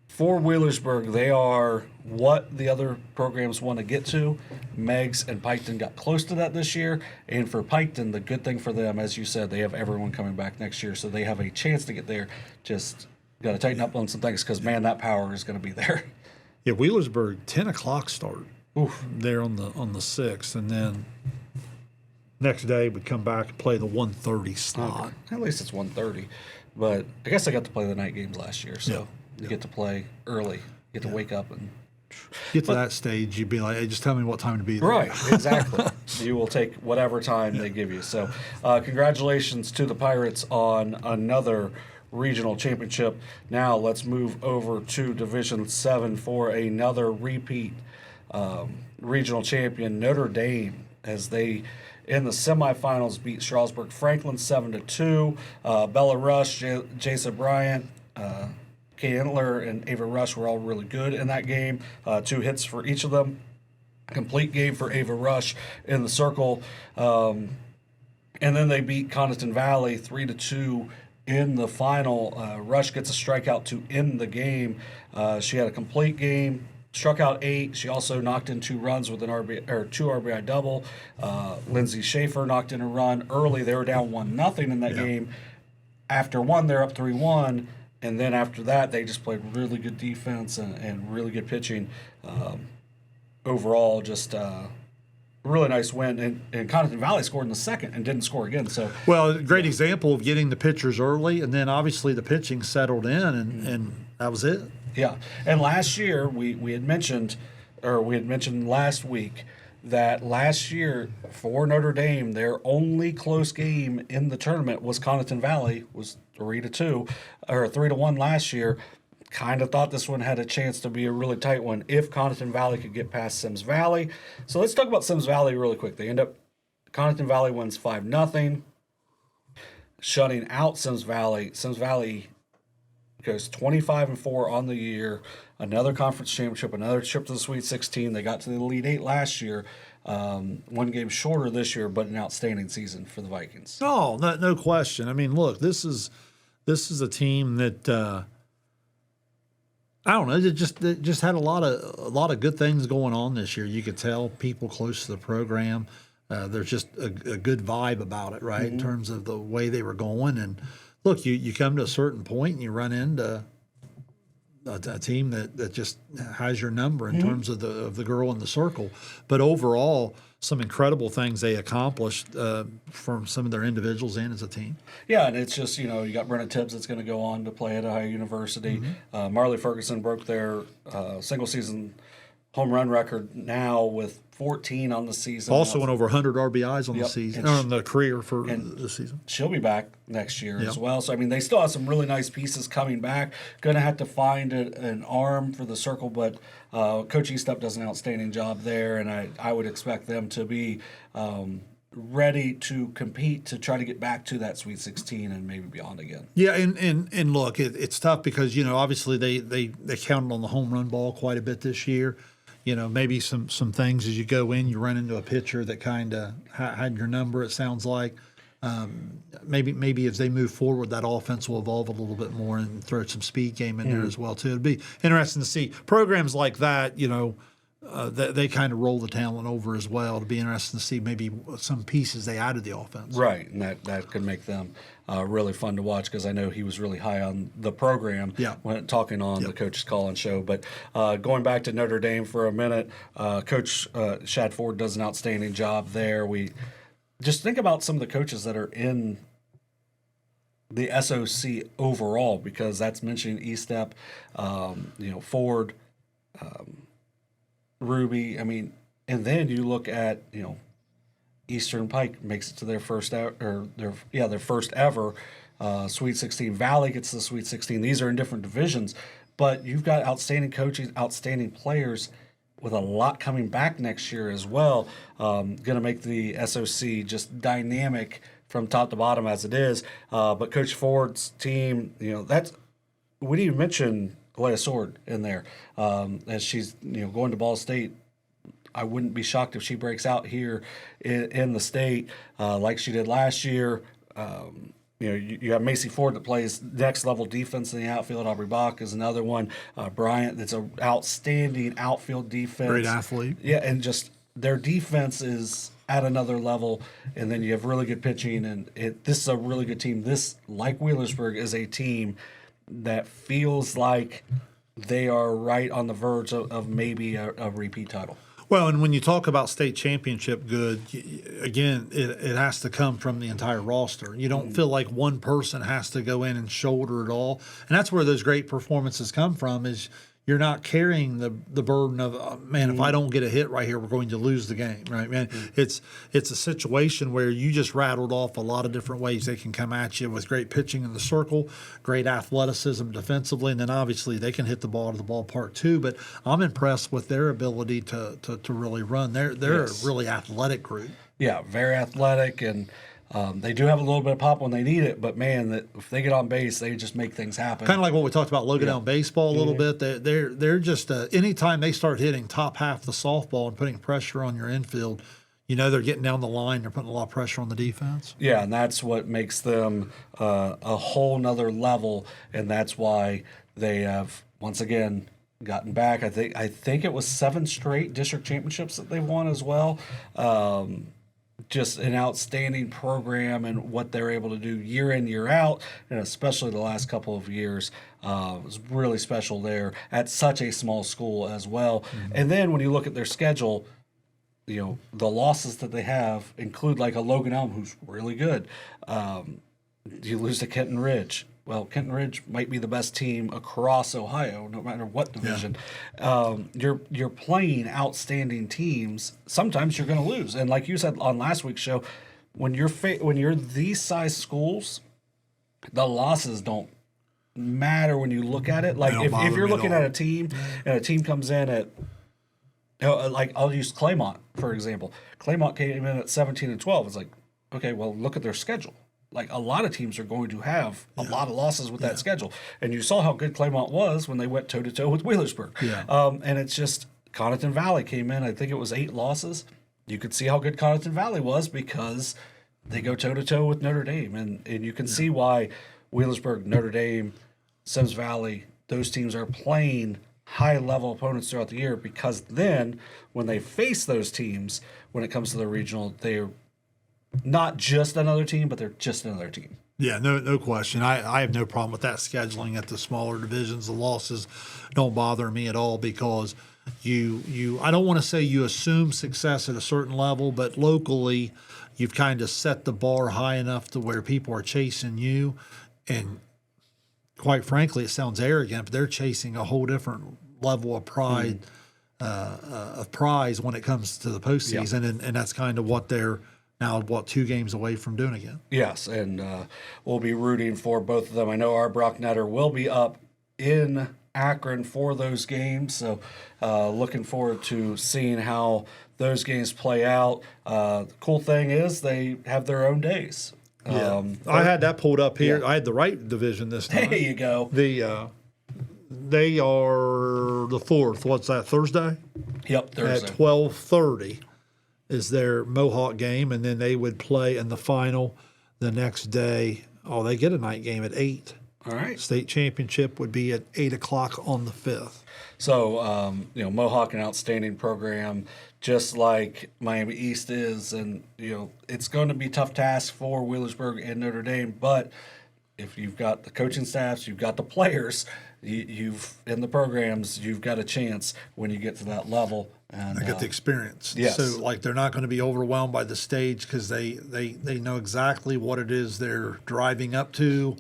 for Wheelersburg, they are what the other programs want to get to. Megs and Piketon got close to that this year. And for Piketon, the good thing for them, as you said, they have everyone coming back next year. So they have a chance to get there. Just got to tighten up on some things because, man, that power is going to be there. Yeah, Wheelersburg, 10 o'clock start. Oof. There on the 6th. And then next day would come back and play the 1:30 slot. Okay. At least it's 1:30. But I guess I got to play the night games last year. So you get to play early. You get to wake up and get to that stage, you'd be like, hey, just tell me what time to be there. Right, exactly. You will take whatever time they give you. So congratulations to the Pirates on another regional championship. Now let's move over to Division 7 for another repeat regional champion, Notre Dame, as they in the semifinals beat Strasburg Franklin 7-2. Bella Rush, Jason Bryant, Kate Entler, and Ava Rush were all really good in that game. 2 hits for each of them. Complete game for Ava Rush in the circle. And then they beat Condon Valley 3-2 in the final. Rush gets a strikeout to end the game. She had a complete game, struck out 8. She also knocked in 2 runs with an 2 RBI double. Lindsay Schaefer knocked in a run early. They were down 1-0 in that game. After 1, they're up 3-1. And then after that, they just played really good defense and really good pitching. Overall, just a really nice win. And Condon Valley scored in the second and didn't score again. So a great example of getting the pitchers early, and then obviously the pitching settled in, and that was it. Yeah. And last year, we had mentioned last week that last year for Notre Dame, their only close game in the tournament was Condon Valley, was 3-2 or 3-1 last year. Kind of thought this one had a chance to be a really tight one if Condon Valley could get past Symmes Valley. So let's talk about Symmes Valley really quick. Condon Valley wins 5-0, shutting out Symmes Valley. Symmes Valley goes 25-4 on the year, another conference championship, another trip to the Sweet 16. They got to the Elite Eight last year, one game shorter this year, but an outstanding season for the Vikings. Oh, no question. I mean, look, this is a team that I don't know. It just had a lot of good things going on this year. You could tell people close to the program. There's just a good vibe about it, right? In terms of the way they were going. And look, you come to a certain point and you run into a team that just has your number in terms of the girl in the circle. But overall, some incredible things they accomplished from some of their individuals and as a team. Yeah, and it's just, you got Brenna Tibbs that's going to go on to play at Ohio University. Marley Ferguson broke their single-season home run record now with 14 on the season. Also went over 100 RBIs on the season, or on the career for the season. She'll be back next year as well. So, I mean, they still have some really nice pieces coming back. Going to have to find an arm for the circle, but Coach Eastup does an outstanding job there, and I would expect them to be ready to compete to try to get back to that Sweet 16 and maybe beyond again. Yeah, and look, it's tough because, obviously they counted on the home run ball quite a bit this year. Maybe some things as you go in, you run into a pitcher that kind of had your number, it sounds like. Maybe as they move forward, that offense will evolve a little bit more and throw some speed game in there as well, too. It'd be interesting to see. Programs like that, they kind of roll the talent over as well. It'd be interesting to see maybe some pieces they added to the offense. Right, and that could make them really fun to watch because I know he was really high on the program when talking on the Coach's Call-In show. But going back to Notre Dame for a minute, Coach Shad Ford does an outstanding job there. We just think about some of the coaches that are in the SOC overall because that's mentioning Estep, Ford, Ruby, and then you look at, Eastern Pike makes it to their first ever Sweet 16. Valley gets to the Sweet 16. These are in different divisions, but you've got outstanding coaches, outstanding players with a lot coming back next year as well. Going to make the SOC just dynamic from top to bottom as it is. But Coach Ford's team, we didn't even mention Gallia Sword in there as she's going to Ball State. I wouldn't be shocked if she breaks out here in the state like she did last year. You have Macy Ford that plays next level defense in the outfield. Aubrey Bach is another one. Bryant, that's an outstanding outfield defense. Great athlete. Yeah, and just their defense is at another level. And then you have really good pitching, and this is a really good team. This, like Wheelersburg, is a team that feels like they are right on the verge of maybe a repeat title. Well, and when you talk about state championship good, again, it has to come from the entire roster. You don't feel like one person has to go in and shoulder it all. And that's where those great performances come from is you're not carrying the burden of, man, if I don't get a hit right here, we're going to lose the game, right, man? It's a situation where you just rattled off a lot of different ways they can come at you with great pitching in the circle, great athleticism defensively, and then obviously they can hit the ball to the ballpark too. But I'm impressed with their ability to really run. They're a really athletic group. Yeah, very athletic, and they do have a little bit of pop when they need it, but man, if they get on base, they just make things happen. Kind of like what we talked about Logan on baseball a little bit. They're just anytime they start hitting top half the softball and putting pressure on your infield, they're getting down the line. They're putting a lot of pressure on the defense. Yeah, and that's what makes them a whole nother level, and that's why they have once again gotten back. I think it was 7 straight district championships that they've won as well. Just an outstanding program and what they're able to do year in, year out, and especially the last couple of years was really special there at such a small school as well. And then when you look at their schedule, the losses that they have include like a Logan Elm, who's really good. You lose to Kenton Ridge. Well, Kenton Ridge might be the best team across Ohio, no matter what division. Yeah. You're playing outstanding teams. Sometimes you're going to lose, and like you said on last week's show, when you're these size schools, the losses don't matter when you look at it. Like if you're looking at a team and a team comes in at, like I'll use Claymont for example. Claymont came in at 17-12. It's like, okay, well look at their schedule. like a lot of teams are going to have a lot of losses with that schedule. And you saw how good Claymont was when they went toe-to-toe with Wheelersburg. Yeah. And it's just Connaughton Valley came in, I think it was 8 losses. You could see how good Connaughton Valley was because they go toe-to-toe with Notre Dame. And you can see why Wheelersburg, Notre Dame, Symmes Valley, those teams are playing high-level opponents throughout the year, because then when they face those teams, when it comes to the regional, they're not just another team, but they're just another team. Yeah, no question. I have no problem with that scheduling at the smaller divisions. The losses don't bother me at all, because I don't want to say you assume success at a certain level, but locally you've kind of set the bar high enough to where people are chasing you. And quite frankly, it sounds arrogant, but they're chasing a whole different level of pride, of prize when it comes to the postseason, and that's kind of what they're now, 2 games away from doing again. Yes, and we'll be rooting for both of them. I know our Brocknetter will be up in Akron for those games, so looking forward to seeing how those games play out. The cool thing is they have their own days. Yeah, I had that pulled up here. I had the right division this time. There you go. They are the 4th. What's that, Thursday? Yep, Thursday. At 12:30 is their Mohawk game, and then they would play in the final the next day. Oh, they get a night game at 8. All right. State championship would be at 8 o'clock on the 5th. So, Mohawk, an outstanding program, just like Miami East is. And, it's going to be a tough task for Wheelersburg and Notre Dame. But if you've got the coaching staffs, you've got the players, you've in the programs, you've got a chance when you get to that level. And they get the experience. Yes. So, they're not going to be overwhelmed by the stage, because they know exactly what it is they're driving up to.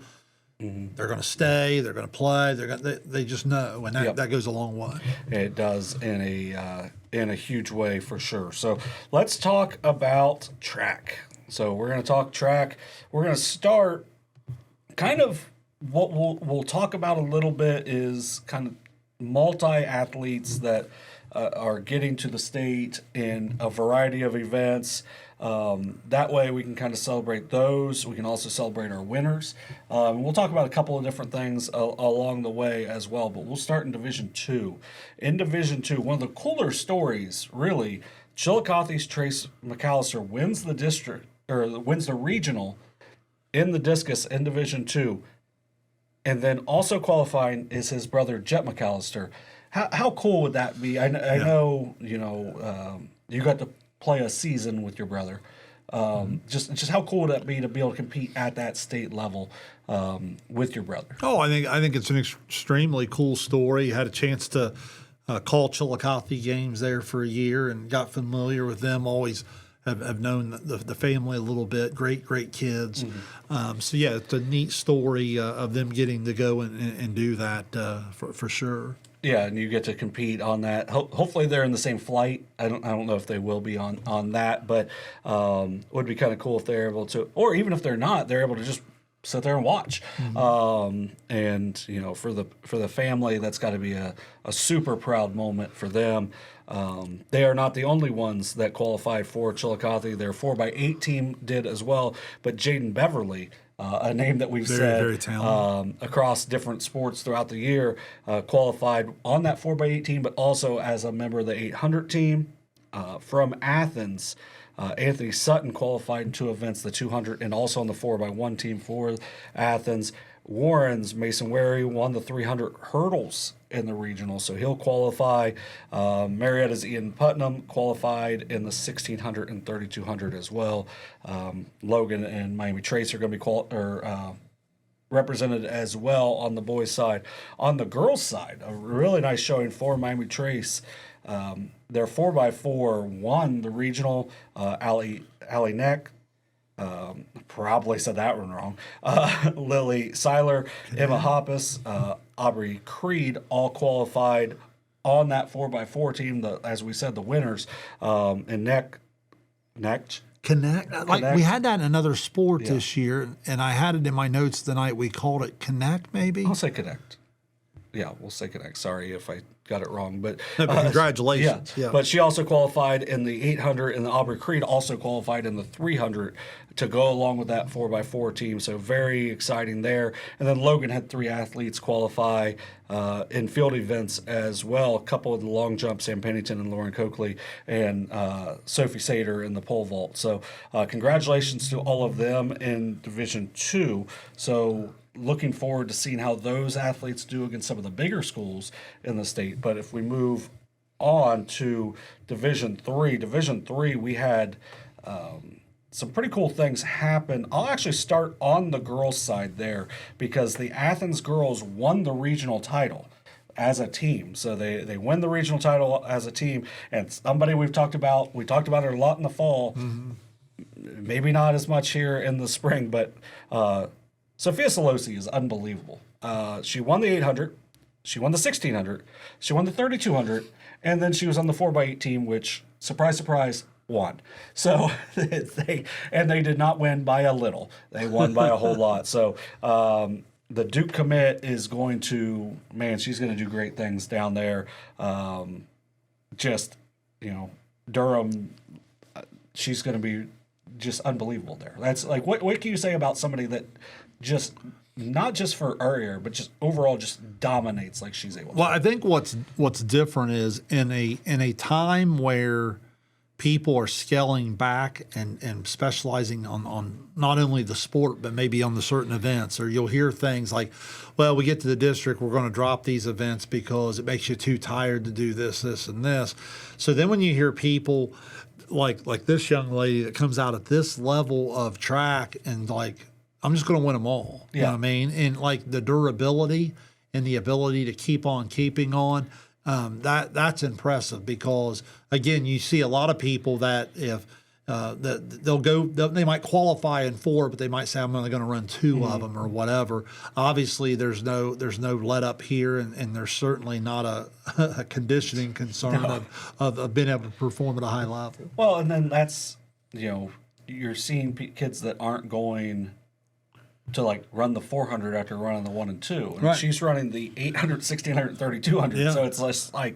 Mm-hmm. They're going to stay. They're going to play. They just know, and that goes a long way. It does in a huge way for sure. So let's talk about track. So we're going to talk track. We're going to start kind of what we'll talk about a little bit is kind of multi-athletes that are getting to the state in a variety of events. That way we can kind of celebrate those. We can also celebrate our winners. We'll talk about a couple of different things along the way as well, but we'll start in Division 2. In Division 2, one of the cooler stories, really, Chillicothe's Trace McAllister wins the district, or wins the regional in the discus in Division 2. And then also qualifying is his brother, Jet McAllister. How cool would that be? I know, you got to play a season with your brother. Just how cool would that be to be able to compete at that state level with your brother? Oh, I think it's an extremely cool story. Had a chance to call Chillicothe games there for a year and got familiar with them. Always have known the family a little bit. Great kids. Mm-hmm. So yeah, it's a neat story of them getting to go and do that for sure. Yeah, and you get to compete on that. Hopefully they're in the same flight. I don't know if they will be on that, but would be kind of cool if they're able to, or even if they're not, they're able to just sit there and watch. Mm-hmm. And for the family, that's got to be a super proud moment for them. They are not the only ones that qualified for Chillicothe. Their 4x8 team did as well, but Jaden Beverly, a name that we've said very talented. Across different sports throughout the year, qualified on that 4x8 team, but also as a member of the 800 team from Athens. Anthony Sutton qualified in 2 events, the 200 and also on the 4x1 team for Athens. Warren's Mason Wary won the 300 hurdles in the regional, so he'll qualify. Marietta's Ian Putnam qualified in the 1600 and 3200 as well. Logan and Miami Trace are going to be represented as well on the boys' side. On the girls' side, a really nice showing for Miami Trace. Their 4x4 won the regional. Allie Neck, probably said that one wrong. Lily Seiler, Emma Hoppus, Aubrey Creed all qualified on that 4x4 team. As we said, the winners. And Connect. Like we had that in another sport this year, and I had it in my notes the night we called it Connect, maybe? I'll say Connect. Yeah, we'll say Connect. Sorry if I got it wrong, but congratulations. Yeah. But she also qualified in the 800, and the Aubrey Creed also qualified in the 300 to go along with that 4x4 team. So very exciting there. And then Logan had 3 athletes qualify in field events as well. A couple of the long jump, Sam Pennington and Lauren Coakley, and Sophie Sater in the pole vault. So congratulations to all of them in Division 2. So looking forward to seeing how those athletes do against some of the bigger schools in the state. But if we move on to Division 3, we had some pretty cool things happen. I'll actually start on the girls' side there because the Athens girls won the regional title as a team. So they win the regional title as a team. And somebody we talked about her a lot in the fall, maybe not as much here in the spring, but Sophia Szolosi is unbelievable. She won the 800, she won the 1600, she won the 3200, and then she was on the 4x8 team, which, surprise, surprise, won. So they did not win by a little. They won by a whole lot. So the Duke commit is going to, she's going to do great things down there. Durham, she's going to be just unbelievable there. That's like, what can you say about somebody that just not just for our area, but just overall just dominates like she's able to? Well, I think what's different is in a time where people are scaling back and specializing on not only the sport, but maybe on the certain events, or you'll hear things like, well, we get to the district, we're going to drop these events because it makes you too tired to do this, and this. So then when you hear people like this young lady that comes out at this level of track and like, I'm just going to win them all. You know what I mean? And like the durability and the ability to keep on keeping on, that's impressive because, again, you see a lot of people that if they might qualify in 4, but they might say, I'm only going to run 2 of them or whatever. Obviously, there's no let up here, and there's certainly not a conditioning concern of being able to perform at a high level. Well, and then that's, you're seeing kids that aren't going to like run the 400 after running the 1 and 2. And she's running the 800, 1600, 3200. Yeah. So it's just like,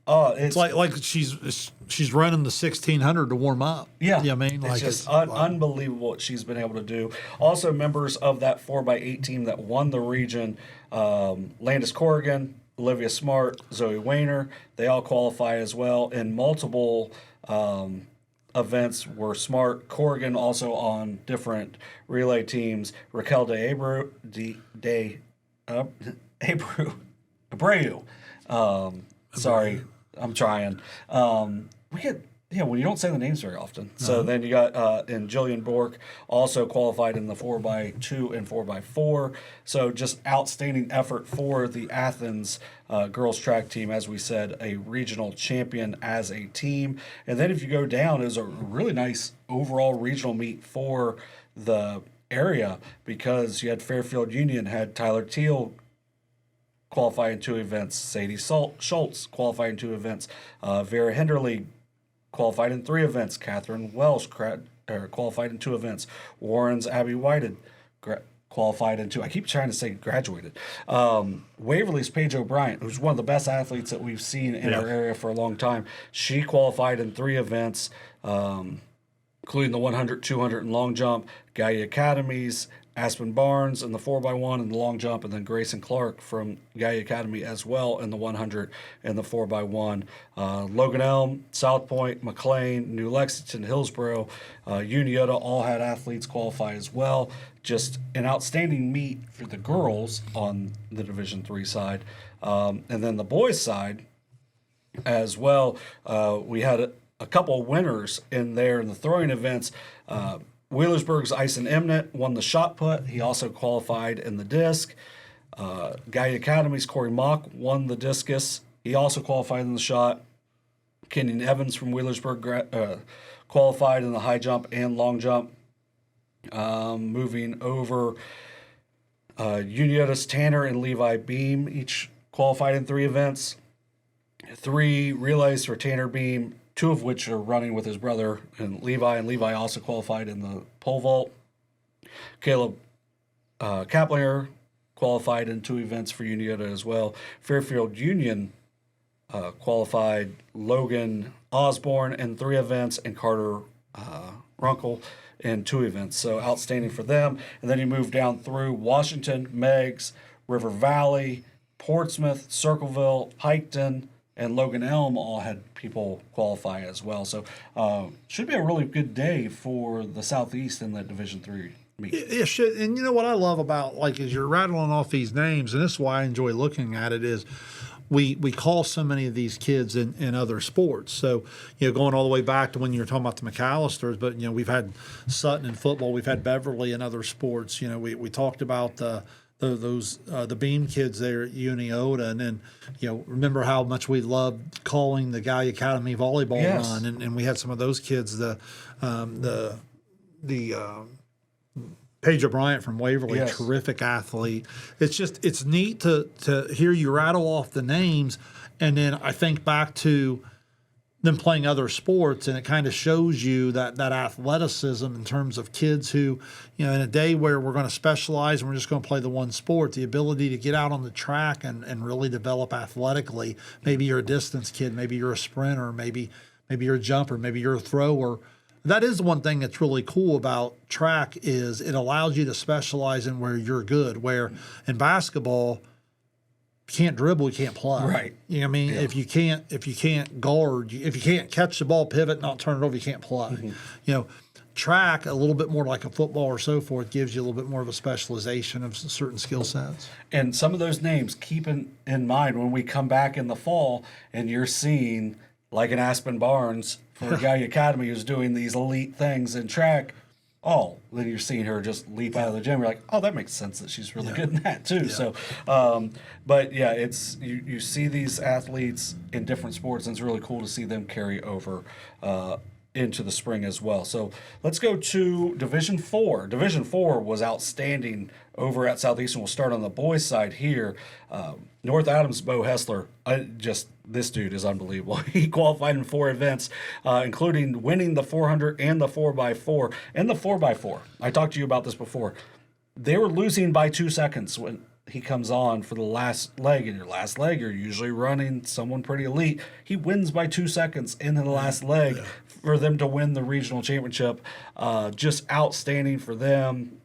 it's like she's running the 1600 to warm up. Yeah. You know what I mean? It's just unbelievable what she's been able to do. Also, members of that 4x8 team that won the region, Landis Corrigan, Olivia Smart, Zoe Wayner, they all qualify as well in multiple events were Smart. Corrigan also on different relay teams. Raquel Abreu. Sorry, I'm trying. When you don't say the names very often. So then you got and Jillian Bork also qualified in the 4x2 and 4x4. So just outstanding effort for the Athens girls track team. As we said, a regional champion as a team. And then if you go down, it was a really nice overall regional meet for the area because you had Fairfield Union, had Tyler Teal qualify in 2 events, Sadie Schultz qualified in 2 events, Vera Henderly qualified in 3 events. Catherine Welsh qualified in 2 events. Warren's Abby Whited qualified in 2. I keep trying to say graduated. Waverly's Paige O'Brien, who's one of the best athletes that we've seen in our area for a long time. She qualified in 3 events, including the 100, 200, and long jump. Gallia Academies, Aspen Barnes in the 4x1 and the long jump, and then Grayson Clark from Gallia Academy as well in the 100 and the 4x1. Logan Elm, South Point, McLean, New Lexington, Hillsborough, Uniota all had athletes qualify as well. Just an outstanding meet for the girls on the Division III side. And then the boys side as well, we had a couple of winners in there in the throwing events. Wheelersburg's Ison Emnett won the shot put. He also qualified in the disc. Gallia Academy's Corey Mock won the discus. He also qualified in the shot. Kenyon Evans from Wheelersburg qualified in the high jump and long jump. Moving over, Uniota's Tanner and Levi Beam each qualified in 3 events. 3 relays for Tanner Beam, 2 of which are running with his brother and Levi also qualified in the pole vault. Caleb Kaplinger qualified in 2 events for Unionda as well. Fairfield Union qualified Logan Osborne in 3 events and Carter Runkle in 2 events. So outstanding for them. And then you move down through Washington, Meigs, River Valley, Portsmouth, Circleville, Piketon, and Logan Elm all had people qualify as well. So should be a really good day for the Southeast in the Division III meet. It should. And you know what I love about, like, as you're rattling off these names, and this is why I enjoy looking at it, is we call so many of these kids in other sports. So, going all the way back to when you were talking about the McAllisters, but, we've had Sutton in football, we've had Beverly in other sports. We talked about the Beam kids there at Unionda, and then remember how much we loved calling the Gallia Academy volleyball run, and we had some of those kids. The Paige O'Brien from Waverly, a terrific athlete. It's neat to hear you rattle off the names, and then I think back to them playing other sports, and it kind of shows you that athleticism in terms of kids who, in a day where we're going to specialize and we're just going to play the one sport, the ability to get out on the track and really develop athletically. Maybe you're a distance kid, maybe you're a sprinter, maybe you're a jumper, maybe you're a thrower. That is the one thing that's really cool about track is it allows you to specialize in where you're good. Where in basketball, you can't dribble, you can't play. Right. You know what I mean? Yeah. If you can't guard, if you can't catch the ball, pivot, not turn it over, you can't play. Track, a little bit more like a football or so forth, gives you a little bit more of a specialization of certain skill sets. And some of those names, keep in mind when we come back in the fall and you're seeing, like an Aspen Barnes for Gallia Academy who's doing these elite things in track, then you're seeing her just leap out of the gym. You're like, that makes sense that she's really good in that too. Yeah. So, but yeah, it's you see these athletes in different sports, and it's really cool to see them carry over into the spring as well. So let's go to Division 4. Division 4 was outstanding over at Southeastern. We'll start on the boys' side here. North Adams' Beau Hesler, this dude is unbelievable. He qualified in 4 events, including winning the 400 and the 4x4. And the 4x4, I talked to you about this before. They were losing by 2 seconds when he comes on for the last leg. In your last leg, you're usually running someone pretty elite. He wins by 2 seconds in the last leg for them to win the regional championship. Just outstanding for them.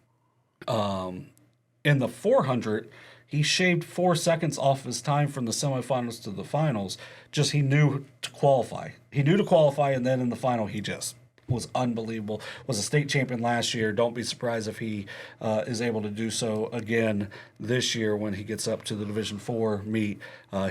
In the 400, he shaved 4 seconds off his time from the semifinals to the finals. He knew to qualify. And then in the final, he just was unbelievable. Was a state champion last year. Don't be surprised if he is able to do so again this year when he gets up to the Division 4 meet.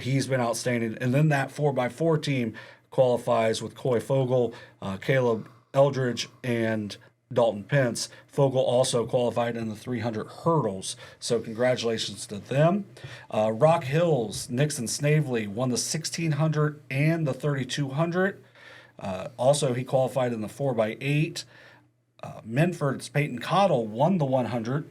He's been outstanding. And then that 4x4 team qualifies with Coy Fogel, Caleb Eldridge, and Dalton Pence. Fogel also qualified in the 300 hurdles, so congratulations to them. Rock Hills, Nixon Snavely won the 1600 and the 3200. Also, he qualified in the 4x8. Minford's Peyton Cottle won the 100.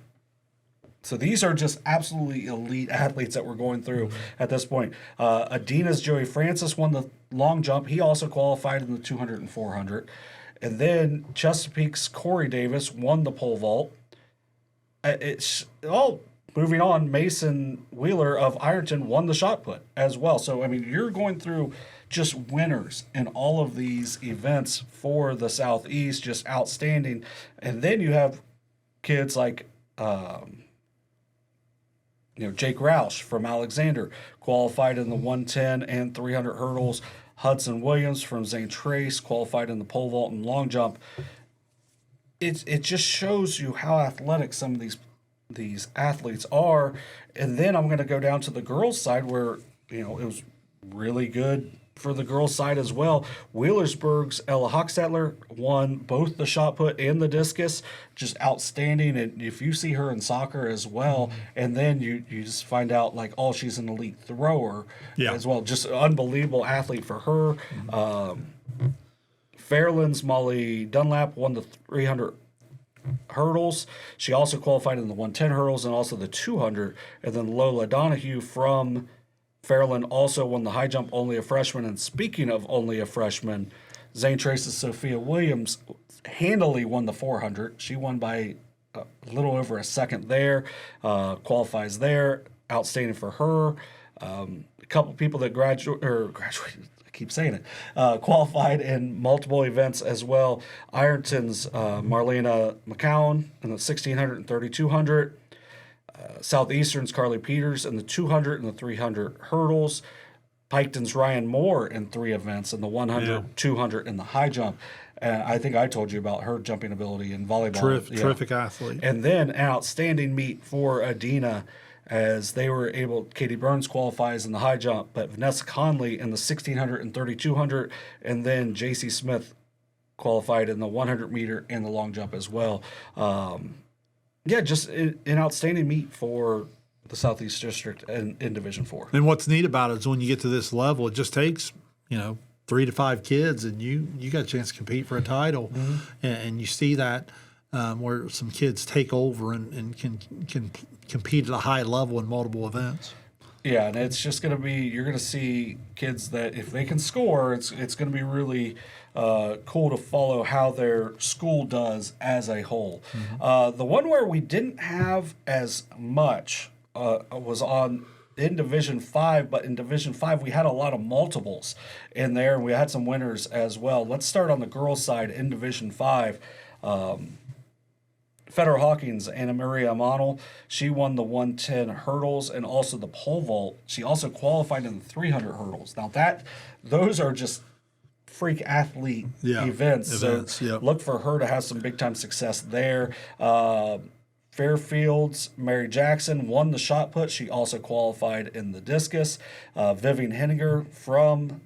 So these are just absolutely elite athletes that we're going through at this point. Adina's Joey Francis won the long jump. He also qualified in the 200 and 400. And then Chesapeake's Corey Davis won the pole vault. Moving on, Mason Wheeler of Ironton won the shot put as well. So, you're going through just winners in all of these events for the Southeast, just outstanding. And then you have kids like, Jake Roush from Alexander qualified in the 110 and 300 hurdles. Hudson Williams from Zane Trace qualified in the pole vault and long jump. It just shows you how athletic some of these athletes are. And then I'm going to go down to the girls' side where, it was really good for the girls' side as well. Wheelersburg's Ella Hochstetler won both the shot put and the discus. Just outstanding. And if you see her in soccer as well, and then you just find out, she's an elite thrower as well. Just an unbelievable athlete for her. Fairland's Molly Dunlap won the 300 hurdles. She also qualified in the 110 hurdles and also the 200. And then Lola Donahue from Fairland also won the high jump, only a freshman. And speaking of only a freshman, Zane Trace's Sophia Williams handily won the 400. She won by a little over a second there, qualifies there. Outstanding for her. A couple people that graduated, I keep saying it, qualified in multiple events as well. Ironton's Marlena McCowan in the 1600 and 3200. Southeastern's Carly Peters in the 200 and the 300 hurdles. Piketon's Ryan Moore in 3 events in the 100, 200, and the high jump. And I think I told you about her jumping ability in volleyball. Terrific athlete. And then an outstanding meet for Adina as they were able, Katie Burns qualifies in the high jump, but Vanessa Conley in the 1600 and 3200, and then JC Smith qualified in the 100 meter and the long jump as well. Just an outstanding meet for the Southeast District in Division 4. And what's neat about it is when you get to this level, it just takes, 3 to 5 kids, and you got a chance to compete for a title. And you see that where some kids take over and can compete at a high level in multiple events. Yeah, and it's just going to be, you're going to see kids that if they can score, it's going to be really cool to follow how their school does as a whole. The one where we didn't have as much was in Division 5, but in Division 5 we had a lot of multiples in there, and we had some winners as well. Let's start on the girls' side in Division 5. Federer Hawkins, Anna Maria Amanal, she won the 110 hurdles and also the pole vault. She also qualified in the 300 hurdles. Now those are just freak athlete events. So look for her to have some big time success there. Fairfield's Mary Jackson won the shot put. She also qualified in the discus. Vivian Henninger from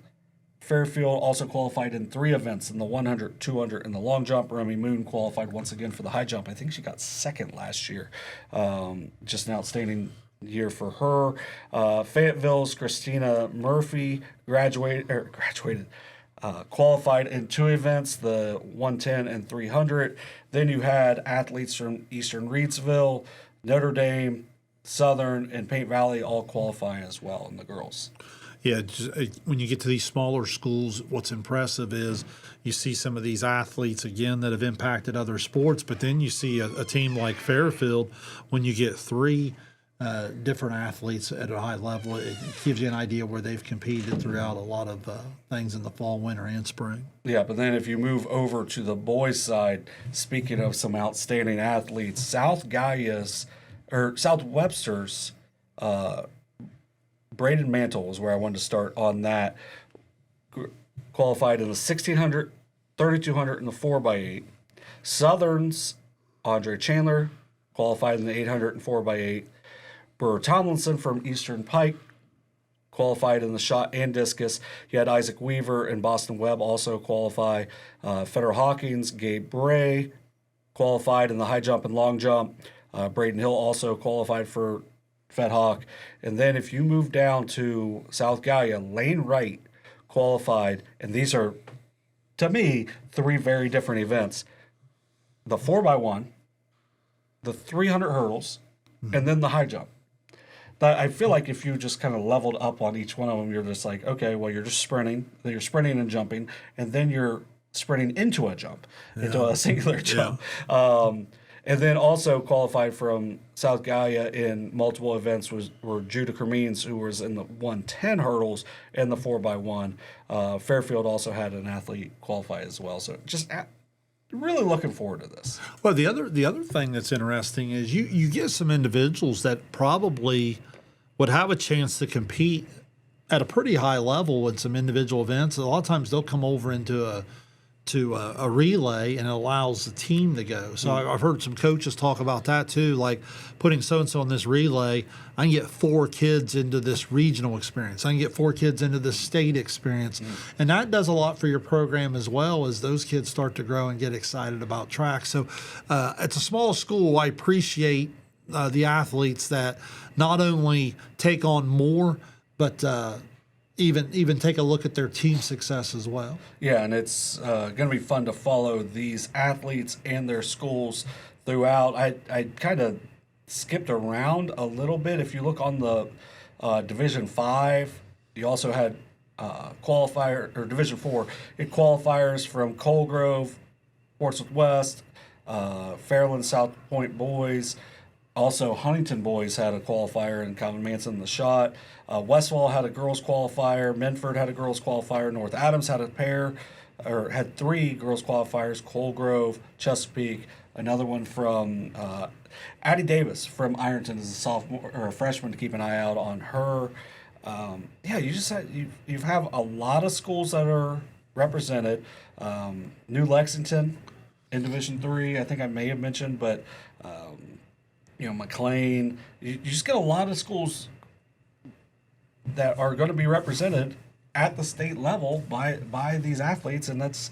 Fairfield also qualified in 3 events, in the 100, 200, and the long jump. Remy Moon qualified once again for the high jump. I think she got second last year. Just an outstanding year for her. Fayetteville's Christina Murphy qualified in 2 events, the 110 and 300. Then you had athletes from Eastern Reidsville, Notre Dame, Southern, and Paint Valley all qualify as well in the girls. Yeah, when you get to these smaller schools, what's impressive is you see some of these athletes, again, that have impacted other sports, but then you see a team like Fairfield, when you get 3 different athletes at a high level, it gives you an idea where they've competed throughout a lot of things in the fall, winter, and spring. Yeah, but then if you move over to the boys' side, speaking of some outstanding athletes, South Webster's Braden Mantle is where I wanted to start on that. Qualified in the 1600, 3200, and the 4x8. Southern's Andre Chandler qualified in the 800 and 4x8. Burr Tomlinson from Eastern Pike qualified in the shot and discus. You had Isaac Weaver and Boston Webb also qualify. Federer Hawkins, Gabe Bray qualified in the high jump and long jump. Braden Hill also qualified for Fed Hawk. And then if you move down to South Gallia, Lane Wright qualified, and these are, to me, 3 very different events. The 4x1, the 300 hurdles, and then the high jump. I feel like if you just kind of leveled up on each one of them, you're just like, okay, well, you're just sprinting, then you're sprinting and jumping, and then you're sprinting into a jump, into a singular jump. And then also qualified from South Gallia in multiple events were Judah Kermeans, who was in the 110 hurdles and the 4x1. Fairfield also had an athlete qualify as well. So just really looking forward to this. Well, the other thing that's interesting is you get some individuals that probably would have a chance to compete at a pretty high level in some individual events. A lot of times they'll come over into a relay, and it allows the team to go. So I've heard some coaches talk about that too, like putting so-and-so on this relay. I can get 4 kids into this regional experience. I can get 4 kids into this state experience. And that does a lot for your program as well, as those kids start to grow and get excited about track. So it's a small school. I appreciate the athletes that not only take on more, but even take a look at their team success as well. Yeah, and it's going to be fun to follow these athletes and their schools throughout. I kind of skipped around a little bit. If you look on the Division 5, you also had Division 4, qualifiers from Colegrove, Portsmouth West, Fairland South Point boys. Also, Huntington boys had a qualifier, and Calvin Manson the shot. Westfall had a girls qualifier. Minford had a girls qualifier. North Adams had had 3 girls qualifiers. Colegrove, Chesapeake, another one from Addie Davis from Ironton is a sophomore or a freshman to keep an eye out on her. You have a lot of schools that are represented. New Lexington in Division III, I think I may have mentioned, but McLean. You just get a lot of schools that are going to be represented at the state level by these athletes, and that's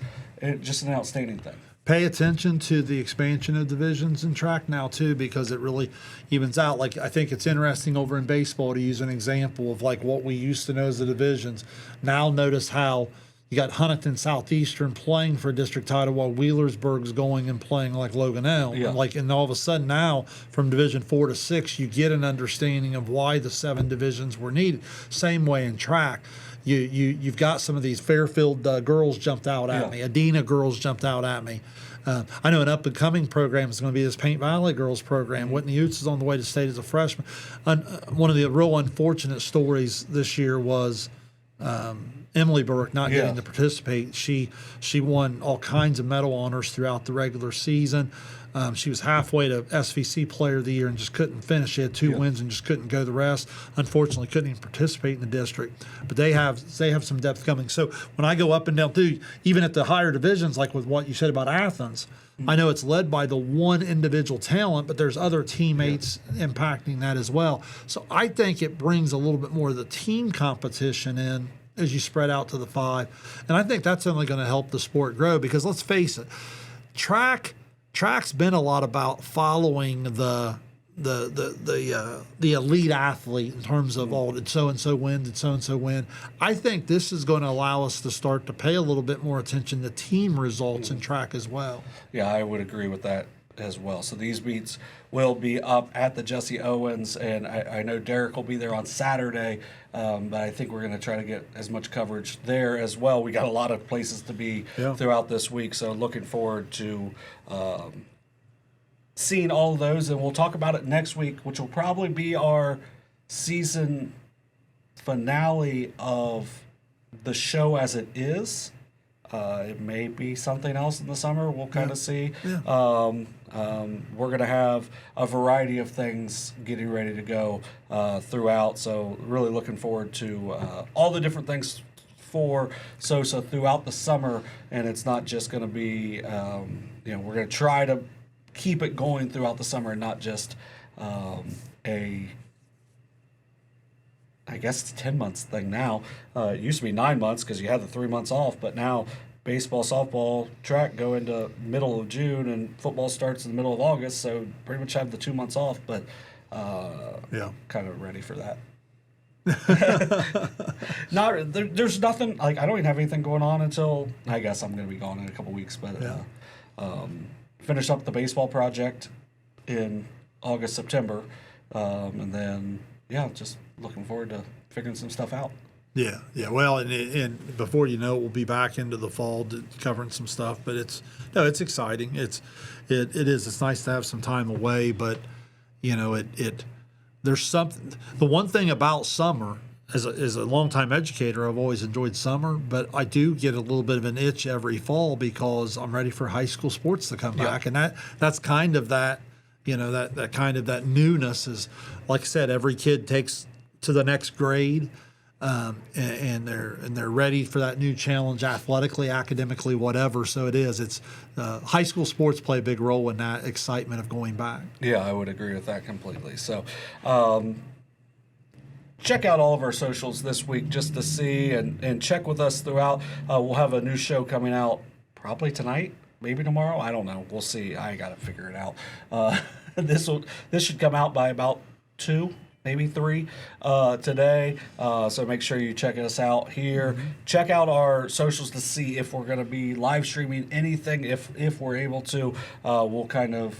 just an outstanding thing. Pay attention to the expansion of divisions in track now too, because it really evens out. Like, I think it's interesting over in baseball, to use an example of like what we used to know as the divisions. Now notice how you got Huntington Southeastern playing for district title while Wheelersburg's going and playing like Logan L. Yeah. And all of a sudden now from Division 4 to 6, you get an understanding of why the 7 divisions were needed. Same way in track. You've got some of these Fairfield girls jumped out at me. Adena girls jumped out at me. I know an up-and-coming program is going to be this Paint Valley girls program. Whitney Utes is on the way to state as a freshman. One of the real unfortunate stories this year was Emily Burke not getting to participate. She won all kinds of medal honors throughout the regular season. She was halfway to SVC Player of the Year and just couldn't finish. She had 2 wins and just couldn't go the rest. Unfortunately, couldn't even participate in the district. But they have some depth coming. So when I go up and down through, even at the higher divisions, like with what you said about Athens, I know it's led by the one individual talent, but there's other teammates impacting that as well. So I think it brings a little bit more of the team competition in as you spread out to the 5. And I think that's only going to help the sport grow, because let's face it, track's been a lot about following the elite athlete in terms of, did so-and-so win, did so-and-so win. I think this is going to allow us to start to pay a little bit more attention to team results in track as well. Yeah, I would agree with that as well. So these meets will be up at the Jesse Owens, and I know Derek will be there on Saturday, but I think we're going to try to get as much coverage there as well. We got a lot of places to be throughout this week, so looking forward to seeing all of those, and we'll talk about it next week, which will probably be our season finale of the show as it is. It may be something else in the summer. We'll kind of see. Yeah. We're going to have a variety of things getting ready to go throughout. So really looking forward to all the different things for SOSA throughout the summer. And it's not just going to be, we're going to try to keep it going throughout the summer and not just I guess it's a 10 months thing now. It used to be 9 months because you had the 3 months off, but now baseball, softball, track go into middle of June, and football starts in the middle of August, so pretty much have the 2 months off, but kind of ready for that. There's nothing, like, I don't even have anything going on until, I guess I'm going to be gone in a couple weeks, but finish up the baseball project in August, September, and then just looking forward to figuring some stuff out. Yeah. Well, and before you know it, we'll be back into the fall covering some stuff. But it's exciting. It is. It's nice to have some time away. But there's something. The one thing about summer, as a longtime educator, I've always enjoyed summer. But I do get a little bit of an itch every fall because I'm ready for high school sports to come back, and that's kind of that. That kind of that newness is, like I said, every kid takes to the next grade, and they're ready for that new challenge athletically, academically, whatever. So it is. It's high school sports play a big role in that excitement of going back. Yeah, I would agree with that completely. So check out all of our socials this week just to see and check with us throughout. We'll have a new show coming out probably tonight. Maybe tomorrow. I don't know. We'll see. I got to figure it out. This should come out by about 2, maybe 3 today. So make sure you check us out here. Mm-hmm. Check out our socials to see if we're going to be live streaming anything. If we're able to, we'll kind of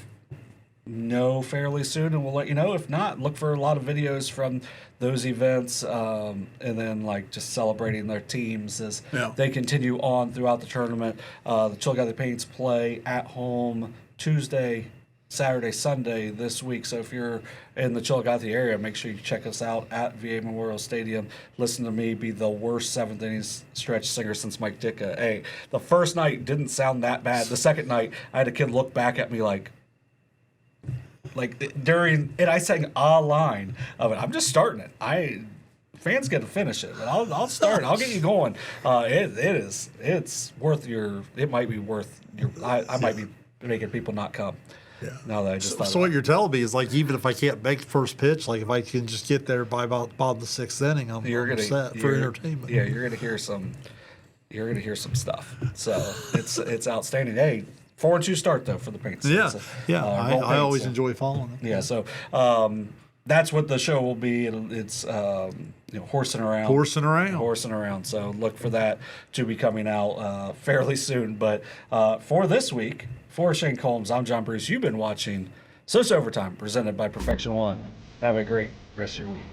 know fairly soon, and we'll let you know. If not, look for a lot of videos from those events, and then just celebrating their teams as they continue on throughout the tournament. The Chillicothe Paints play at home Tuesday, Saturday, Sunday this week. So if you're in the Chillicothe area, make sure you check us out at VA Memorial Stadium. Listen to me be the worst seventh inning stretch singer since Mike Ditka. Hey, the first night didn't sound that bad. The second night, I had a kid look back at me like during, and I sang a line of it. I'm just starting it. Fans get to finish it, but I'll start. I'll get you going. It's worth your. It might be worth your. I might be making people not come. Yeah. Now that I just thought So what you're telling me is like even if I can't make the first pitch, like if I can just get there by about the sixth inning, I'm set for entertainment. Yeah, you're gonna hear some. You're gonna hear some stuff. So it's outstanding. Hey, 4-2 start though for the Paints. Yeah. I always enjoy following them. Yeah. So that's what the show will be. It's horsing around. So look for that to be coming out fairly soon. But for this week, for Shayne Combs, I'm John Bruce. You've been watching SOSA Overtime, presented by Perfection One. Have a great rest of your week.